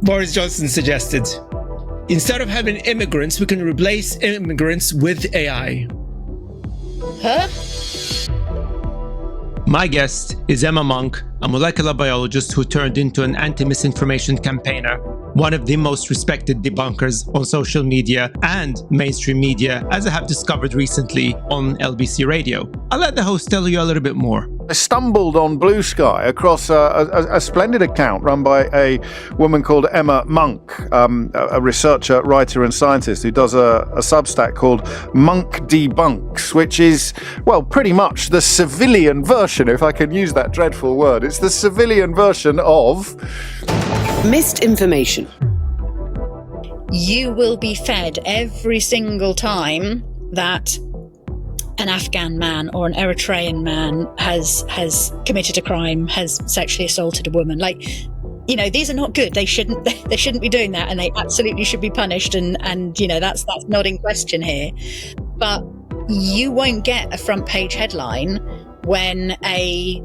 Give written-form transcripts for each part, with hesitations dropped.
Boris Johnson suggested, instead of having immigrants, we can replace immigrants with AI. Huh? My guest is Emma Monk, a molecular biologist who turned into an anti-misinformation campaigner, one of the most respected debunkers on social media and mainstream media, as I have discovered recently on LBC Radio. I'll let the host tell you a little bit more. I stumbled on Blue Sky across a splendid account run by a woman called Emma Monk, a researcher, writer and scientist who does a Substack called Monk Debunks, which is, well, pretty much the civilian version, if I can use that dreadful word. It's the civilian version of misinformation. You will be fed every single time that an Afghan man or an Eritrean man has committed a crime, has sexually assaulted a woman. Like, you know, these are not good. They shouldn't be doing that, and they absolutely should be punished. And you know, that's not in question here. But you won't get a front page headline when a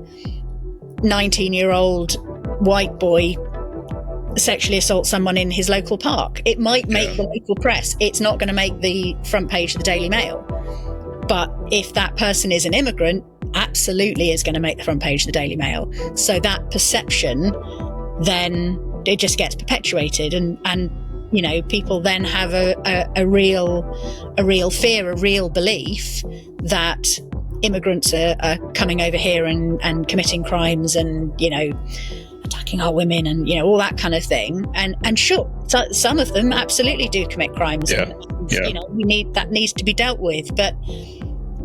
19-year-old white boy sexually assaults someone in his local park. It might make the local press. It's not going to make the front page of the Daily Mail. But if that person is an immigrant, absolutely is going to make the front page of the Daily Mail. So that perception, then it just gets perpetuated, and you know, people then have a real fear, a real belief that immigrants are coming over here and committing crimes and, you know, attacking our women and, you know, all that kind of thing. And sure, some of them absolutely do commit crimes. And, you know, that needs to be dealt with. But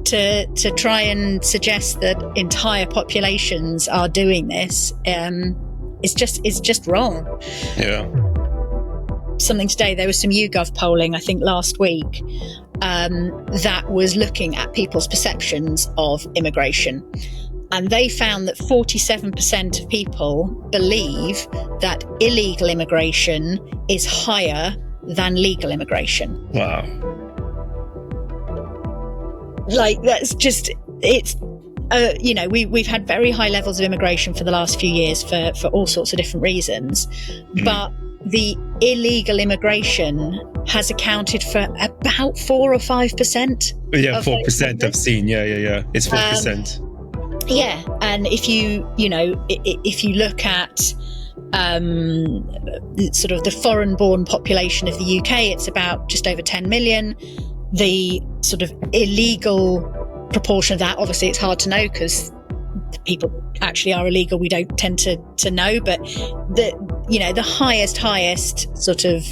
to try and suggest that entire populations are doing this is just wrong. Yeah. Something today, there was some YouGov polling, I think last week, that was looking at people's perceptions of immigration. And they found that 47% of people believe that illegal immigration is higher than legal immigration. Wow. Like, that's just, it's, you know, we've had very high levels of immigration for the last few years for all sorts of different reasons. But the illegal immigration has accounted for about 4 or 5%. Yeah, 4% I've seen. Yeah. It's 4%. Yeah, and if you look at sort of the foreign-born population of the UK, it's about just over 10 million. The sort of illegal proportion of that, obviously it's hard to know because people actually are illegal. We don't tend to know, but the highest sort of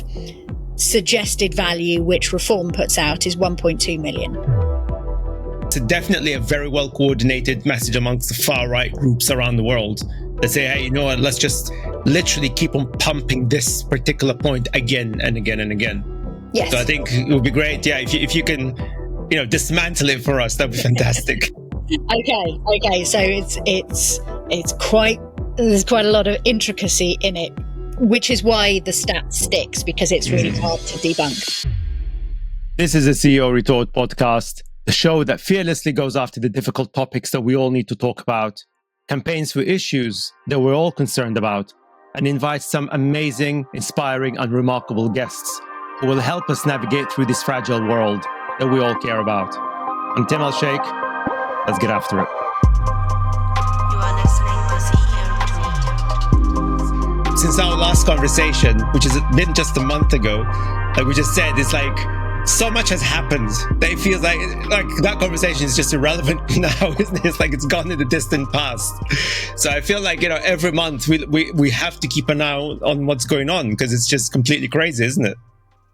suggested value which Reform puts out is 1.2 million. It's definitely a very well coordinated message amongst the far right groups around the world that say, hey, you know what, let's just literally keep on pumping this particular point again and again and again. Yes. So I think it would be great, if you can, you know, dismantle it for us, that'd be fantastic. Okay. So it's quite, there's quite a lot of intricacy in it, which is why the stat sticks, because it's really hard to debunk. This is a CEO Retort podcast, the show that fearlessly goes after the difficult topics that we all need to talk about, campaigns for issues that we're all concerned about, and invites some amazing, inspiring, and remarkable guests who will help us navigate through this fragile world that we all care about. I'm Tim Al-Sheikh. Let's get after it. You are listening to CEO Retort. Since our last conversation, which has been just a month ago, like we just said, it's like so much has happened that it feels like that conversation is just irrelevant now, isn't it? It's like it's gone in the distant past. So I feel like, you know, every month we have to keep an eye on what's going on because it's just completely crazy, isn't it?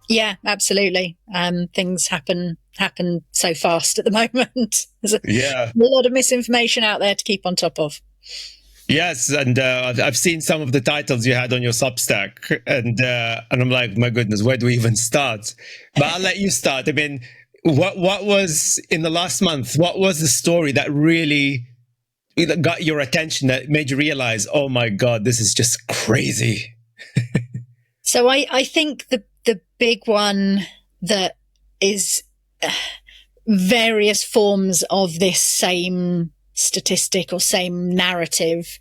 Yeah, absolutely. Things happen so fast at the moment. There's a lot of misinformation out there to keep on top of. Yes, and I've seen some of the titles you had on your Substack, and I'm like, my goodness, where do we even start? But I'll let you start. I mean, what was in the last month? What was the story that really got your attention, that made you realize, oh my God, this is just crazy? So I think the big one that is various forms of this same statistic or same narrative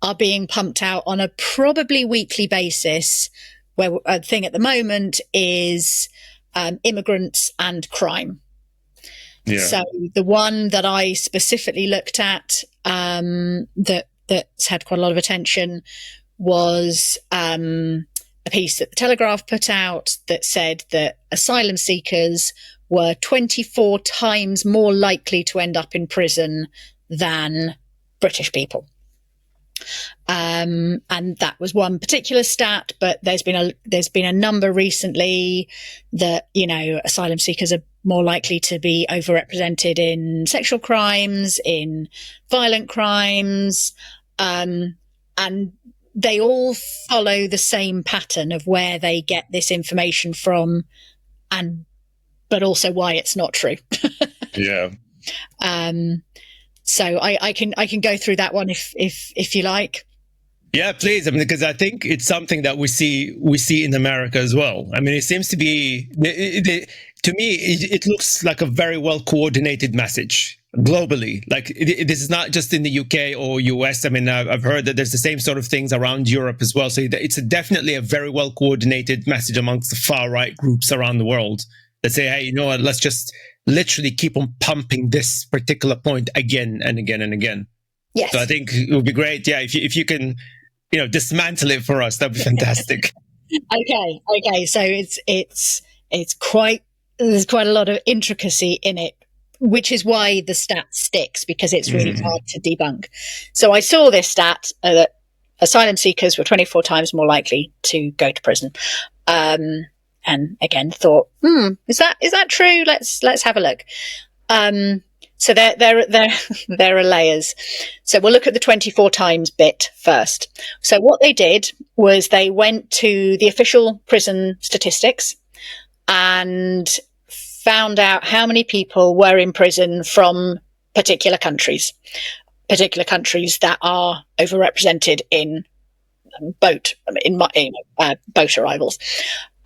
are being pumped out on a probably weekly basis where a thing at the moment is immigrants and crime. Yeah. So the one that I specifically looked at that's had quite a lot of attention was a piece that the Telegraph put out that said that asylum seekers were 24 times more likely to end up in prison than British people. And that was one particular stat, but there's been a number recently that, you know, asylum seekers are more likely to be overrepresented in sexual crimes, in violent crimes, and they all follow the same pattern of where they get this information from, but also why it's not true. Yeah. So I can go through that one if you like. Yeah, please. I mean, because I think it's something that we see in America as well. I mean, it seems to be, to me, it looks like a very well coordinated message globally. Like this is not just in the UK or US. I mean, I've heard that there's the same sort of things around Europe as well. So it's definitely a very well coordinated message amongst the far right groups around the world that say, hey, you know what, let's just literally keep on pumping this particular point again and again and again. Yes. So I think it would be great, yeah, if you can, you know, dismantle it for us, that'd be fantastic. Okay. So it's quite, there's quite a lot of intricacy in it, which is why the stat sticks, because it's really hard to debunk. So I saw this stat that asylum seekers were 24 times more likely to go to prison. And again, thought, is that true? Let's have a look. So there are layers. So we'll look at the 24 times bit first. So what they did was they went to the official prison statistics and found out how many people were in prison from particular countries that are overrepresented in boat arrivals.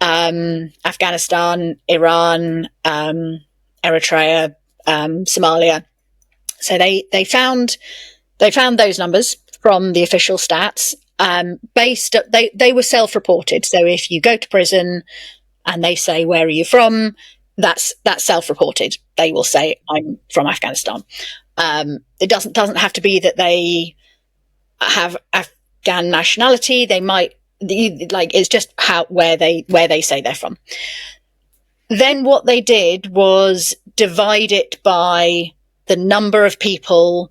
Afghanistan, Iran, Eritrea, Somalia. So they found those numbers from the official stats. They were self-reported. So if you go to prison and they say, where are you from? That's self-reported. They will say, I'm from Afghanistan. It doesn't have to be that they have Afghan nationality. They might, it's just where they say they're from. Then what they did was divide it by the number of people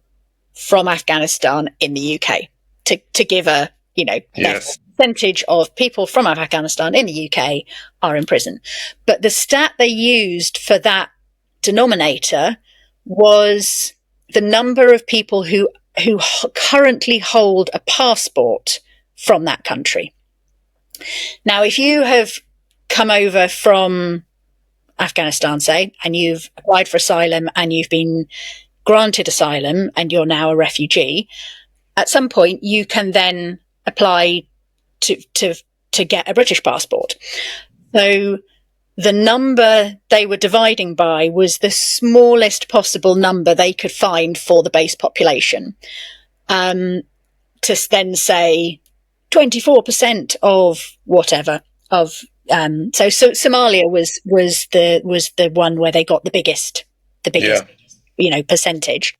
from Afghanistan in the UK to give a, yes, percentage of people from Afghanistan in the UK are in prison. But the stat they used for that denominator was the number of people who currently hold a passport from that country. Now, if you have come over from Afghanistan, say, and you've applied for asylum and you've been granted asylum and you're now a refugee, at some point you can then apply to get a British passport. So the number they were dividing by was the smallest possible number they could find for the base population. To then say 24% of whatever of so Somalia was the one where they got the biggest percentage.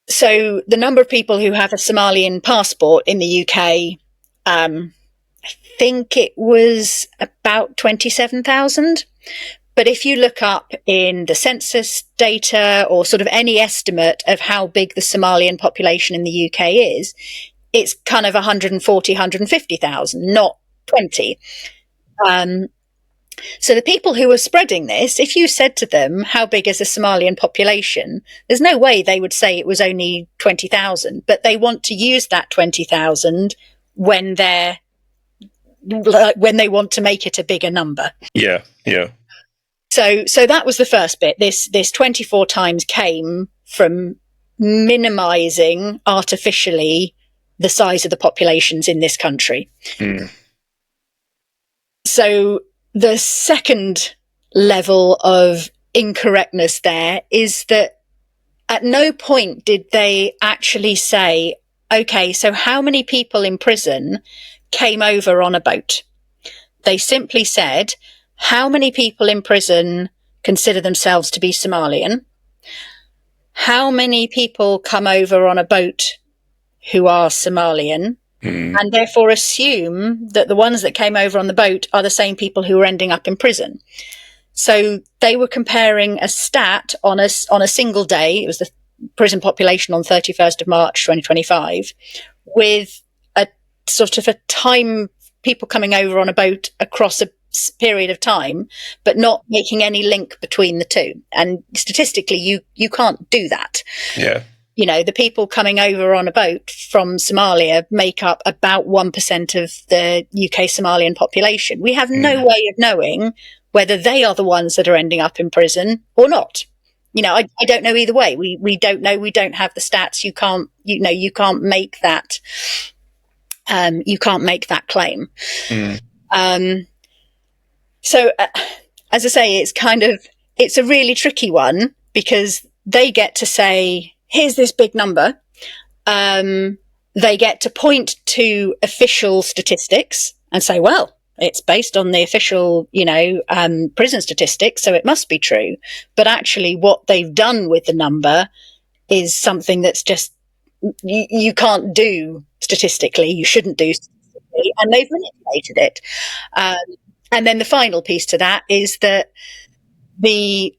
So the number of people who have a Somalian passport in the UK, I think it was about 27,000. But if you look up in the census data or sort of any estimate of how big the Somalian population in the UK is, it's kind of 140, 150,000, not 20. So the people who are spreading this, if you said to them, how big is the Somalian population? There's no way they would say it was only 20,000, but they want to use that 20,000 when they want to make it a bigger number. Yeah. So that was the first bit. This 24 times came from minimizing artificially the size of the populations in this country. So the second level of incorrectness there is that at no point did they actually say, okay, so how many people in prison came over on a boat. They simply said, how many people in prison consider themselves to be Somalian? How many people come over on a boat who are Somalian? And therefore assume that the ones that came over on the boat are the same people who are ending up in prison. So they were comparing a stat on a single day. It was the prison population on 31st of March 2025, with a sort of a time, people coming over on a boat across a period of time, but not making any link between the two. And statistically, you can't do that. Yeah. You know, the people coming over on a boat from Somalia make up about 1% of the UK Somalian population. We have no way of knowing whether they are the ones that are ending up in prison or not. You know, I don't know either way. We don't know. We don't have the stats. You can't make that. You can't make that claim. So, as I say, it's a really tricky one, because they get to say, here's this big number. They get to point to official statistics and say, well, it's based on the official, prison statistics, so it must be true. But actually what they've done with the number is something that's just, you can't do statistically, you shouldn't do statistically, and they've manipulated it. And then the final piece to that is that the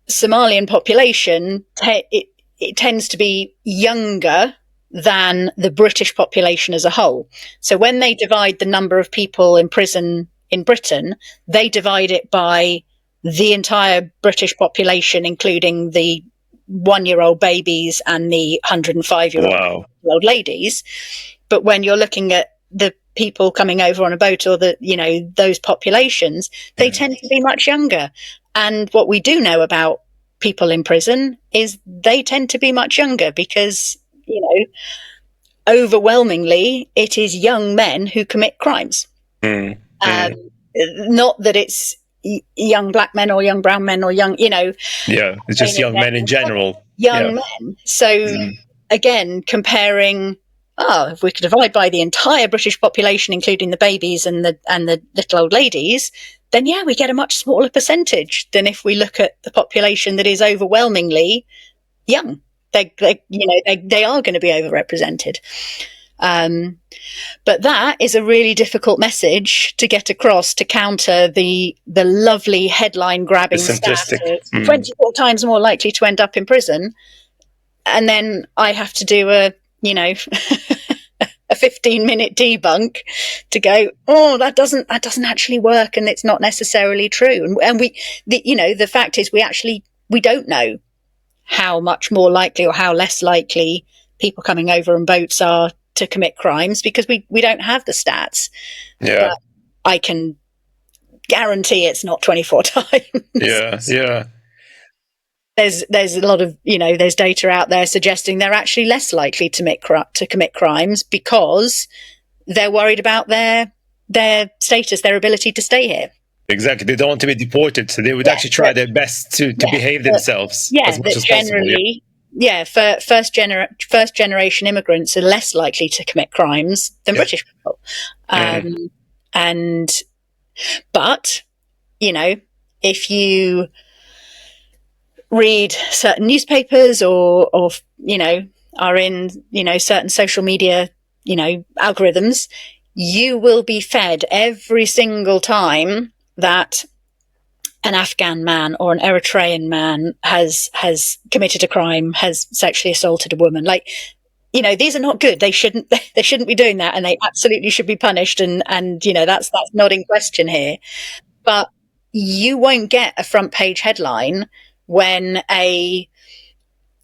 Somalian population, it tends to be younger than the British population as a whole. So when they divide the number of people in prison in Britain, they divide it by the entire British population, including the 1-year-old babies and the 105-year-old ladies. But when you're looking at the people coming over on a boat, or those populations, they tend to be much younger. And what we do know about people in prison is they tend to be much younger, because, overwhelmingly it is young men who commit crimes. Not that it's young black men or young brown men or young, it's just young men in general. Men. So again, comparing, if we could divide by the entire British population, including the babies and the little old ladies, then we get a much smaller percentage than if we look at the population that is overwhelmingly young. They are going to be overrepresented. But that is a really difficult message to get across, to counter the lovely headline grabbing stat of 24 times more likely to end up in prison. And then I have to do a 15-minute debunk to go, that doesn't actually work, and it's not necessarily true. And the fact is we don't know how much more likely or how less likely people coming over on boats are to commit crimes, because we don't have the stats. Yeah. But I can guarantee it's not 24 times. Yeah. There's a lot of, there's data out there suggesting they're actually less likely to commit crimes, because they're worried about their status, their ability to stay here. Exactly. They don't want to be deported, so they would actually try their best to behave themselves as much as generally, possible. For first generation immigrants are less likely to commit crimes than British people. But if you read certain newspapers or are in certain social media algorithms, you will be fed every single time that an Afghan man or an Eritrean man has committed a crime, has sexually assaulted a woman. These are not good. They shouldn't be doing that, and they absolutely should be punished. And that's not in question here. But you won't get a front page headline when a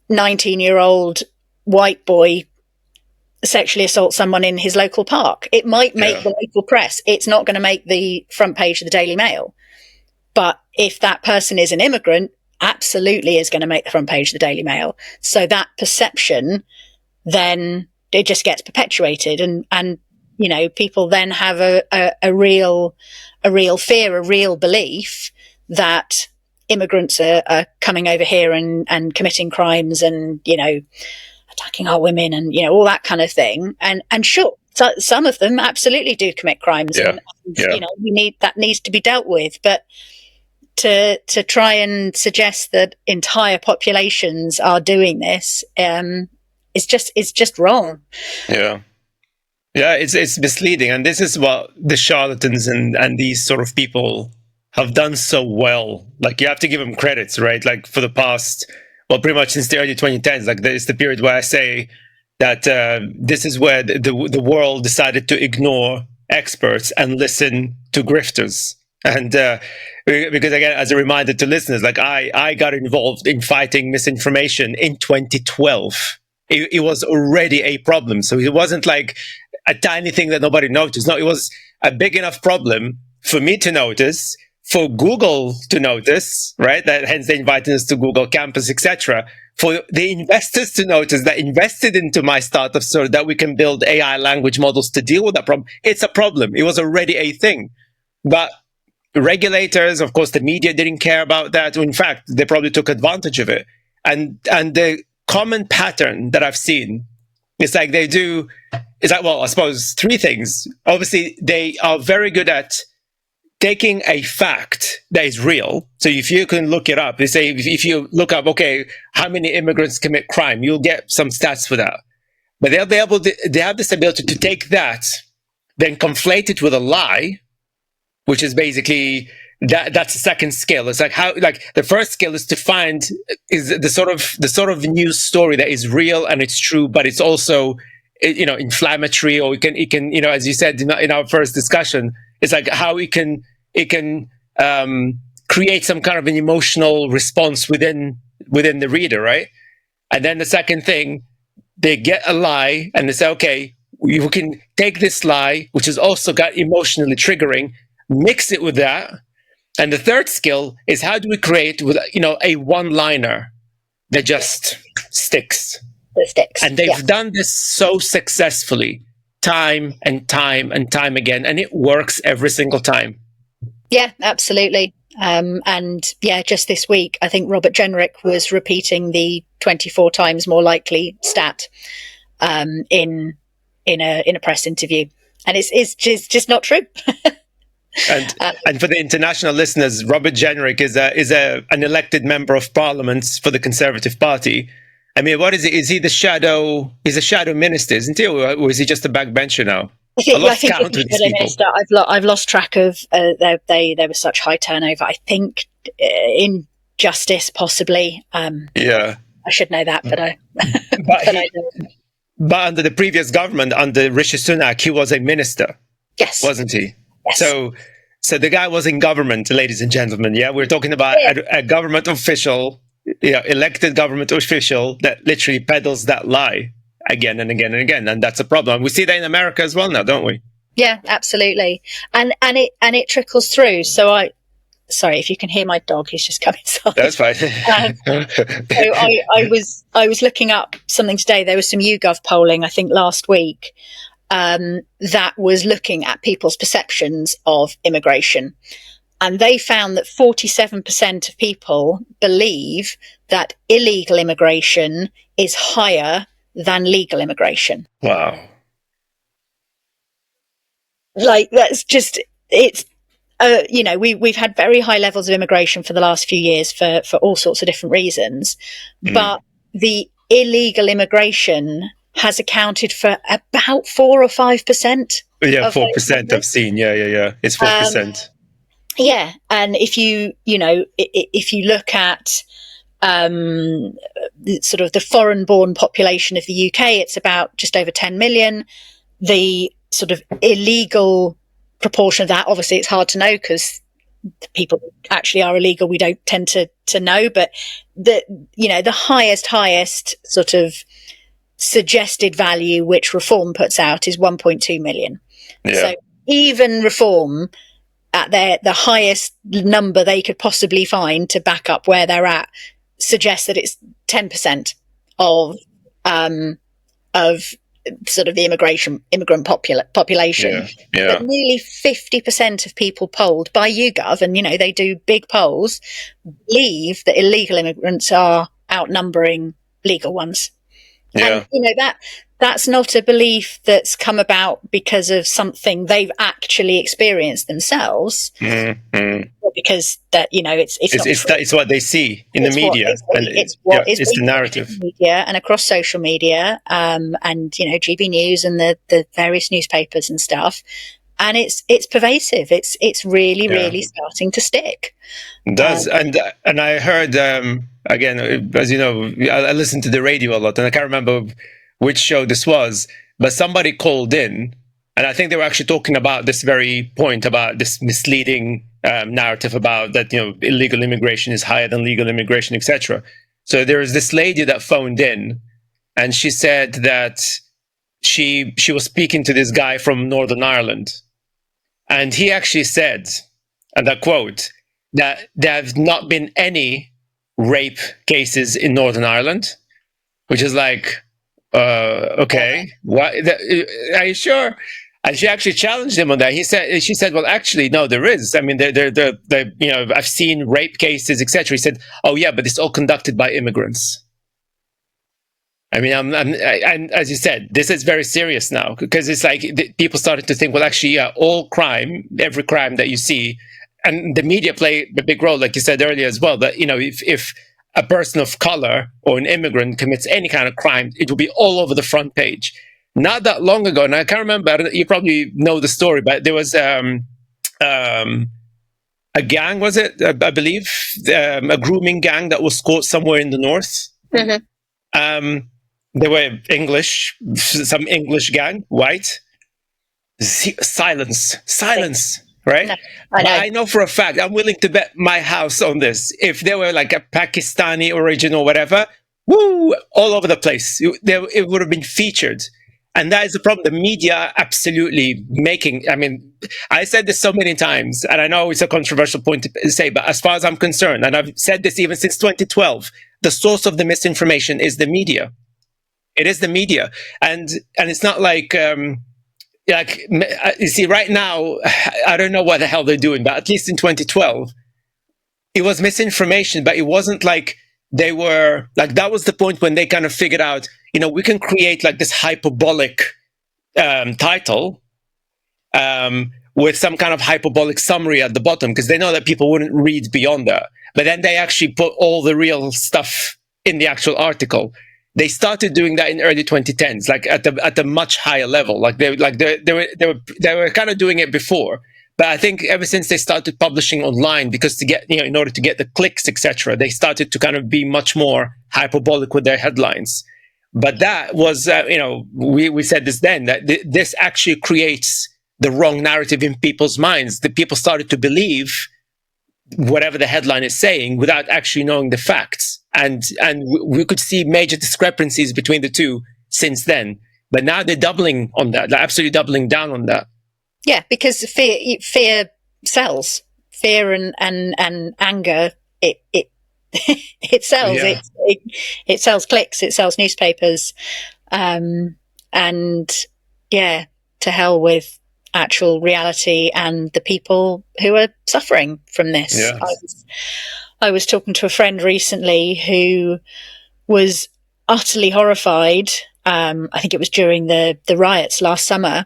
19-year-old white boy sexually assaults someone in his local park. It might make the local press. It's not going to make the front page of the Daily Mail. But if that person is an immigrant, absolutely is going to make the front page of the Daily Mail. So that perception, then it just gets perpetuated, and people then have a real fear, a real belief that immigrants are coming over here and committing crimes and attacking our women and all that kind of thing. And sure, So some of them absolutely do commit crimes, Yeah. and that needs to be dealt with. But to try and suggest that entire populations are doing this is just wrong. Yeah. Yeah, it's misleading. And this is what the charlatans and these sort of people have done so well. Like, you have to give them credits, right? Like, for the past, well, pretty much since the early 2010s, like, there's the period where I say that this is where the world decided to ignore experts and listen to grifters. And because, again, as a reminder to listeners, like, I got involved in fighting misinformation in 2012. It was already a problem. So it wasn't like a tiny thing that nobody noticed. No, it was a big enough problem for me to notice, for Google to notice, right? That hence they invited us to Google Campus, etc. For the investors to notice that invested into my startup so that we can build AI language models to deal with that problem. It's a problem. It was already a thing. But regulators, of course, the media didn't care about that. In fact, they probably took advantage of it. And the common pattern that I've seen is like well, I suppose three things. Obviously, they are very good at taking a fact that is real. So if you can look it up, they say, if you look up, okay, how many immigrants commit crime, you'll get some stats for that. But they have this ability to take that, then conflate it with a lie, which is basically that's the second skill. It's like the first skill is to find is the sort of news story that is real and it's true, but it's also, inflammatory, or it can, as you said in our first discussion, it's like how it can create some kind of an emotional response within the reader, right? And then the second thing, they get a lie and they say, okay, you can take this lie, which has also got emotionally triggering, mix it with that. And the third skill is, how do we create with a one-liner that just sticks? And they've done this so successfully, time and time and time again, and it works every single time. Yeah, absolutely. Just this week, I think Robert Jenrick was repeating the 24 times more likely stat in a press interview, and it's just not true. And for the international listeners, Robert Jenrick is an elected member of parliament for the Conservative Party. I mean, what is he? Is he the shadow? He's a shadow minister, isn't he, or is he just a backbencher now? I think minister. I've lost track of. There was such high turnover. I think in justice, possibly. Yeah, I should know that, but I. I don't. But under the previous government, under Rishi Sunak, he was a minister. Yes, wasn't he? Yes. So the guy was in government, ladies and gentlemen. Yeah, we're talking about a government official, elected government official that literally peddles that lie again and again and again, and that's a problem. We see that in America as well now, don't we? Yeah, absolutely, and it trickles through. So sorry if you can hear my dog; he's just come inside. That's fine. So I was looking up something today. There was some YouGov polling, I think last week, that was looking at people's perceptions of immigration. And they found that 47% of people believe that illegal immigration is higher than legal immigration. Wow. Like, that's just, it's, we've had very high levels of immigration for the last few years for all sorts of different reasons. But the illegal immigration has accounted for about 4 or 5%. Yeah, 4% I've seen. Yeah. It's 4%. Yeah, and if you look at sort of the foreign-born population of the UK, it's about just over 10 million. The sort of illegal proportion of that, obviously, it's hard to know because the people who actually are illegal, we don't tend to know. But the highest sort of suggested value which Reform puts out is 1.2 million. Yeah. So even Reform, at the highest number they could possibly find to back up where they're at, suggests that it's 10% of sort of the immigrant population. Yeah. But nearly 50% of people polled by YouGov, and they do big polls, believe that illegal immigrants are outnumbering legal ones. Yeah. And that's not a belief that's come about because of something they've actually experienced themselves, or because that it's what they see in the media, it's the narrative in the media and across social media, and GB News and the various newspapers and stuff, and it's pervasive. It's really starting to stick. It does. And I heard again, as you know, I listen to the radio a lot, and I can't remember which show this was, but somebody called in, and I think they were actually talking about this very point, about this misleading narrative about that, illegal immigration is higher than legal immigration, etc. So there was this lady that phoned in, and she said that she was speaking to this guy from Northern Ireland, and he actually said, and I quote, that there have not been any rape cases in Northern Ireland, which is like, okay, what? Are you sure? And she actually challenged him on that. She said, well, actually, no, there is. I mean, I've seen rape cases, etc. He said, oh yeah, but it's all conducted by immigrants. I mean, and as you said, this is very serious now, because it's like people started to think, well, actually, yeah, all crime, every crime that you see, and the media play a big role, like you said earlier as well, that, if a person of color or an immigrant commits any kind of crime, it will be all over the front page. Not that long ago, and I can't remember, you probably know the story, but there was a gang, was it? I believe, a grooming gang that was caught somewhere in the north. Mm-hmm. They were English, some English gang, white. Silence, right? No, I know for a fact, I'm willing to bet my house on this. If they were like a Pakistani origin or whatever, woo, all over the place. It would have been featured. And that is the problem. The media absolutely I said this so many times, and I know it's a controversial point to say, but as far as I'm concerned, and I've said this even since 2012, the source of the misinformation is the media. It is the media. And it's not like, you see, right now, I don't know what the hell they're doing, but at least in 2012, it was misinformation, but it wasn't like they were, like, that was the point when they kind of figured out, we can create like this hyperbolic title with some kind of hyperbolic summary at the bottom, because they know that people wouldn't read beyond that. But then they actually put all the real stuff in the actual article. They started doing that in early 2010s, like at a much higher level. Like they were kind of doing it before, but I think ever since they started publishing online, because to get in order to get the clicks, etc., they started to kind of be much more hyperbolic with their headlines. But that was we said this then, that this actually creates the wrong narrative in people's minds. That people started to believe whatever the headline is saying without actually knowing the facts. And we could see major discrepancies between the two since then. But now they're doubling on that. They're absolutely doubling down on that. Yeah, because fear sells. Fear and anger, it sells. Yeah. It sells clicks. It sells newspapers. And yeah, to hell with actual reality and the people who are suffering from this. Yeah. I was talking to a friend recently who was utterly horrified. I think it was during the riots last summer,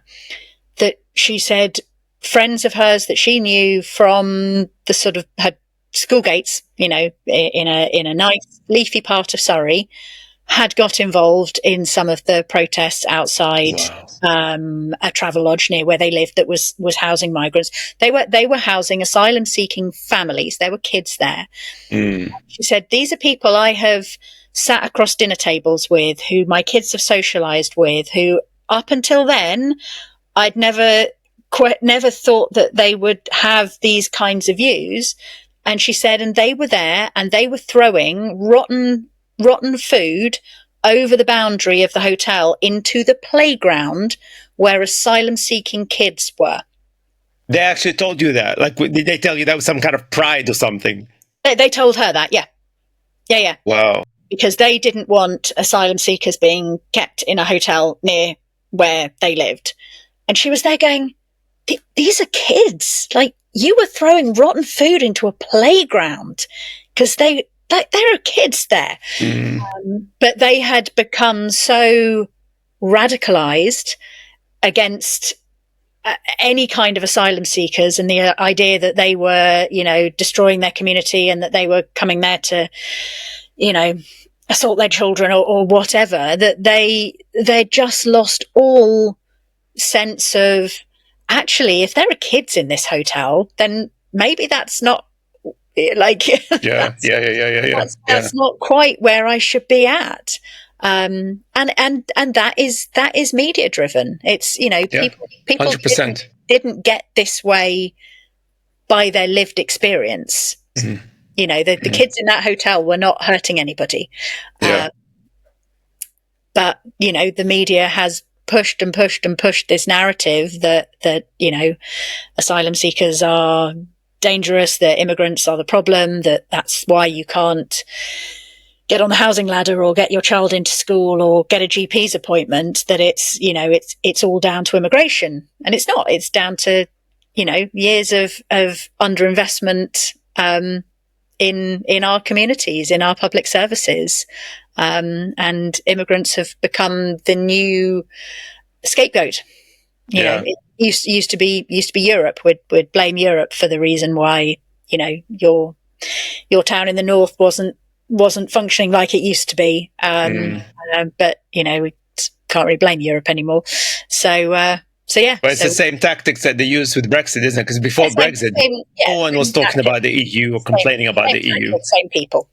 that she said friends of hers that she knew from the sort of her school gates, in a nice leafy part of Surrey, had got involved in some of the protests outside a travel lodge near where they lived that was housing migrants. They were housing asylum seeking families. There were kids there. Mm. She said, these are people I have sat across dinner tables with, who my kids have socialized with, who up until then I'd never thought that they would have these kinds of views. And she said, and they were there and they were throwing rotten food over the boundary of the hotel into the playground where asylum-seeking kids were. They actually told you that? Like, did they tell you that was some kind of pride or something? They told her that, yeah. Yeah. Wow. Because they didn't want asylum seekers being kept in a hotel near where they lived. And she was there going, these are kids. Like, you were throwing rotten food into a playground because there are kids there. Mm. But they had become so radicalised against any kind of asylum seekers, and the idea that they were, destroying their community and that they were coming there to, assault their children or whatever, that they just lost all sense of, actually, if there are kids in this hotel, then maybe that's not that's not quite where I should be at. And that is media driven. It's, people 100%. didn't get this way by their lived experience. Mm-hmm. The kids in that hotel were not hurting anybody. Yeah. But, the media has pushed and pushed and pushed this narrative that asylum seekers are dangerous, that immigrants are the problem, that's why you can't get on the housing ladder or get your child into school or get a GP's appointment, that it's all down to immigration. And it's not. It's down to, years of underinvestment in our communities, in our public services. And immigrants have become the new scapegoat. It used to be Europe. We'd blame Europe for the reason why, your town in the north wasn't functioning like it used to be. But we can't really blame Europe anymore. So yeah. But it's the same tactics that they use with Brexit, isn't it? Because before Brexit, no one was talking about the EU or complaining about the EU. Same people.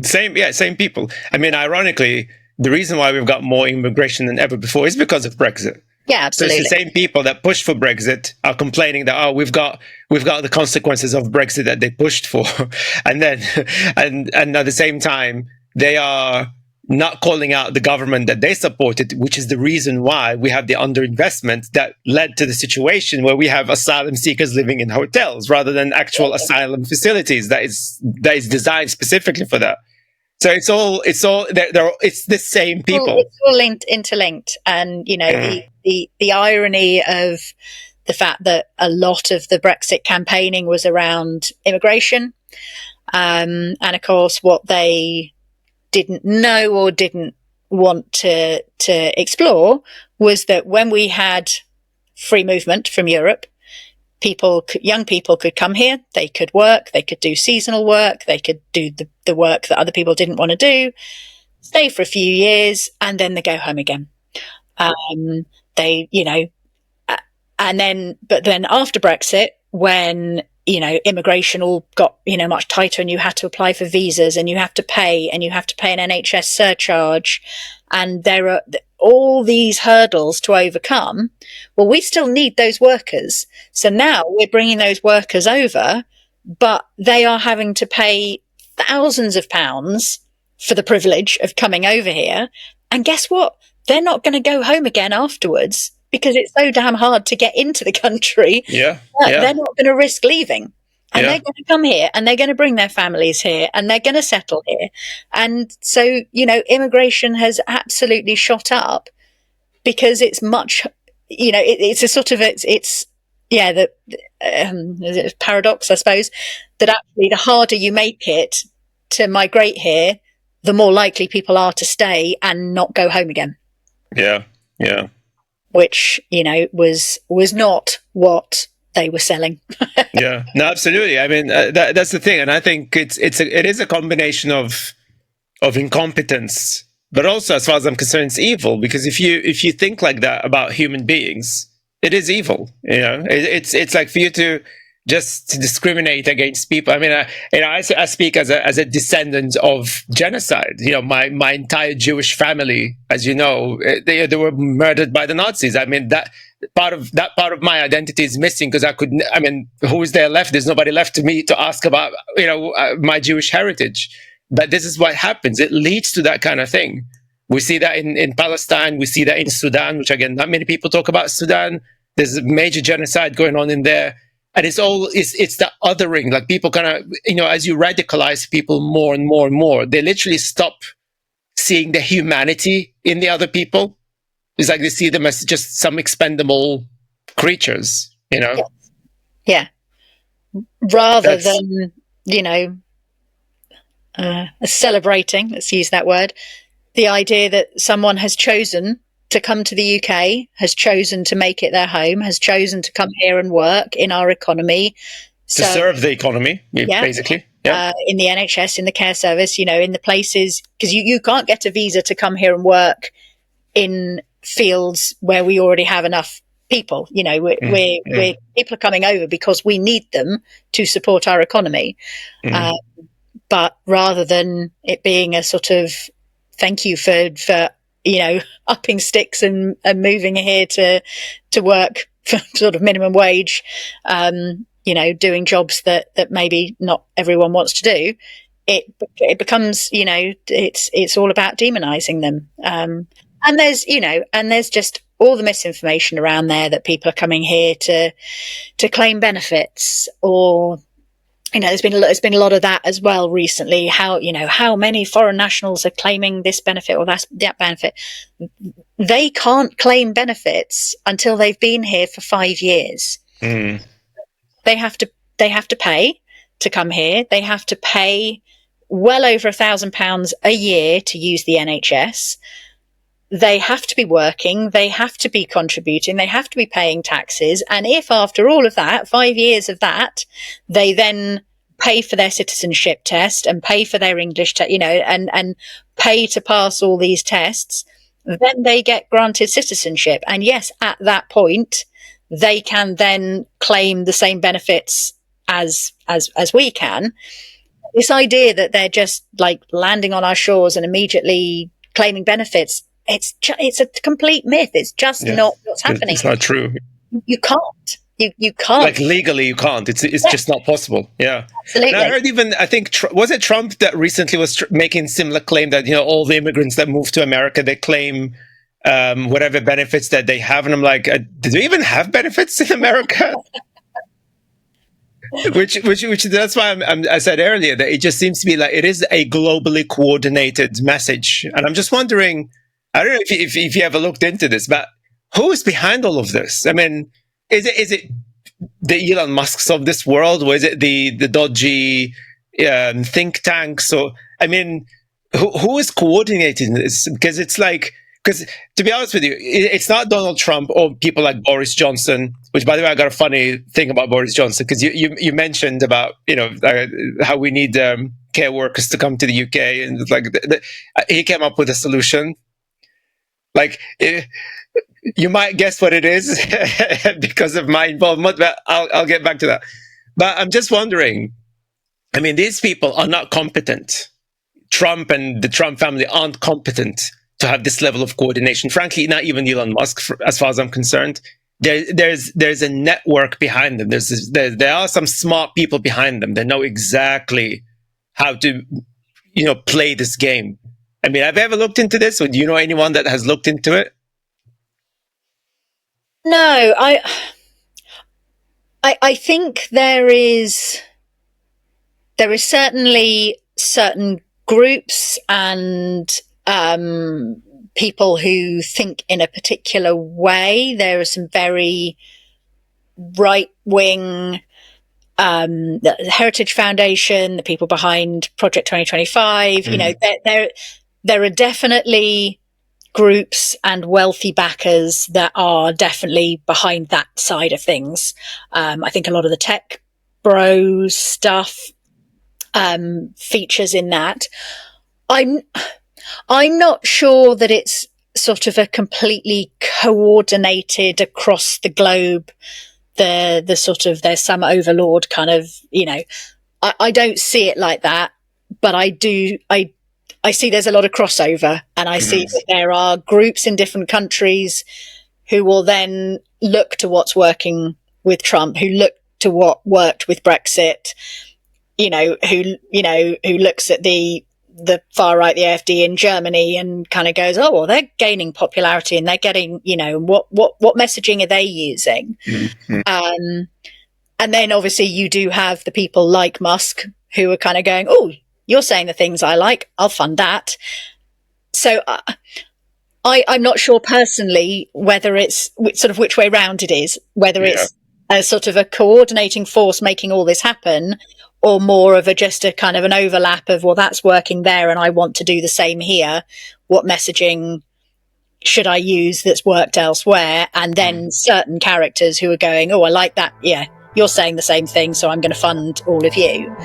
Same people. I mean, ironically, the reason why we've got more immigration than ever before is because of Brexit. Yeah, absolutely. So it's the same people that pushed for Brexit are complaining that, we've got the consequences of Brexit that they pushed for, and then and at the same time they are not calling out the government that they supported, which is the reason why we have the underinvestment that led to the situation where we have asylum seekers living in hotels rather than actual asylum facilities that is designed specifically for that. So it's the same people. It's all interlinked, and the irony of the fact that a lot of the Brexit campaigning was around immigration, and of course what they didn't know or didn't want to explore was that when we had free movement from Europe, young people could come here, they could work, they could do seasonal work, they could do the work that other people didn't want to do, stay for a few years, and then they go home again. But then after Brexit, when immigration all got, much tighter, and you had to apply for visas, and you have to pay an NHS surcharge, and there are all these hurdles to overcome. Well, we still need those workers. So now we're bringing those workers over, but they are having to pay thousands of pounds for the privilege of coming over here. And guess what? They're not going to go home again afterwards, because it's so damn hard to get into the country. Yeah. They're not going to risk leaving. And they're going to come here, and they're going to bring their families here, and they're going to settle here. And so, immigration has absolutely shot up because it's much, it's a sort of, it's the paradox, I suppose, that actually the harder you make it to migrate here, the more likely people are to stay and not go home again. Yeah. Which, was not what they were selling. Yeah, no, absolutely. I mean, that's the thing. And I think it is a combination of incompetence, but also, as far as I'm concerned, it's evil. Because if you think like that about human beings, it is evil. It's like for you to just discriminate against people. I mean, I speak as a descendant of genocide. My entire Jewish family, as you know, they were murdered by the Nazis. I mean, that part of my identity is missing, because who is there left? There's nobody left to me to ask about, my Jewish heritage. But this is what happens. It leads to that kind of thing. We see that in Palestine. We see that in Sudan, which again, not many people talk about Sudan. There's a major genocide going on in there. And it's the othering, like people kind of, as you radicalize people more and more and more, they literally stop seeing the humanity in the other people. It's like they see them as just some expendable creatures, Yeah. Rather than, celebrating, let's use that word, the idea that someone has chosen to come to the UK, has chosen to make it their home, has chosen to come here and work in our economy. To serve the economy, basically. Yeah. In the NHS, in the care service, in the places, because you can't get a visa to come here and work in fields where we already have enough people. People are coming over because we need them to support our economy. But rather than it being a sort of thank you for upping sticks and moving here to work for sort of minimum wage, doing jobs that maybe not everyone wants to do, it becomes, it's all about demonizing them. And there's just all the misinformation around there that people are coming here to claim benefits, or there's been a lot of that as well recently. How many foreign nationals are claiming this benefit or that benefit? They can't claim benefits until they've been here for 5 years. They have to pay to come here. They have to pay well over £1,000 a year to use the NHS. They have to be working, they have to be contributing, they have to be paying taxes. And if after all of that, 5 years of that, they then pay for their citizenship test and pay for their English test, and pay to pass all these tests, then they get granted citizenship. And yes, at that point, they can then claim the same benefits as we can. This idea that they're just like landing on our shores and immediately claiming benefits, it's a complete myth. It's just not what's happening. It's not true. You can't. You can't. Like legally, you can't. It's just not possible. Yeah. Absolutely. And I think was it Trump that recently was making similar claim that all the immigrants that move to America, they claim whatever benefits that they have, and I'm like, do they even have benefits in America? which that's why I said earlier that it just seems to be like it is a globally coordinated message, and I'm just wondering. I don't know if you ever looked into this, but who is behind all of this? I mean, is it the Elon Musks of this world, or is it the dodgy think tanks? Or I mean, who is coordinating this? Because to be honest with you, it's not Donald Trump or people like Boris Johnson. Which, by the way, I got a funny thing about Boris Johnson, because you mentioned about how we need care workers to come to the UK, and he came up with a solution. You might guess what it is because of my involvement, but I'll get back to that. But I'm just wondering, I mean, these people are not competent. Trump and the Trump family aren't competent to have this level of coordination. Frankly, not even Elon Musk, as far as I'm concerned. There's a network behind them. There are some smart people behind them that know exactly how to, play this game. I mean, have you ever looked into this? Or do you know anyone that has looked into it? No, I think there is certainly certain groups and people who think in a particular way. There are some very right-wing, the Heritage Foundation, the people behind Project 2025. There are definitely groups and wealthy backers that are definitely behind that side of things. I think a lot of the tech bros stuff features in that. I'm not sure that it's sort of a completely coordinated across the globe, the sort of there's some overlord kind of, I don't see it like that, but I see there's a lot of crossover, and I see that there are groups in different countries who will then look to what's working with Trump, who look to what worked with Brexit, who looks at the far right, the AfD in Germany, and kind of goes, oh, well, they're gaining popularity and they're getting, what messaging are they using? And then obviously you do have the people like Musk who are kind of going, oh, you're saying the things I like, I'll fund that. So I'm not sure personally whether it's sort of which way round it is, whether it's a sort of a coordinating force making all this happen, or more of just a kind of an overlap of, well, that's working there and I want to do the same here. What messaging should I use that's worked elsewhere? And then certain characters who are going, oh, I like that. Yeah, you're saying the same thing, so I'm going to fund all of you.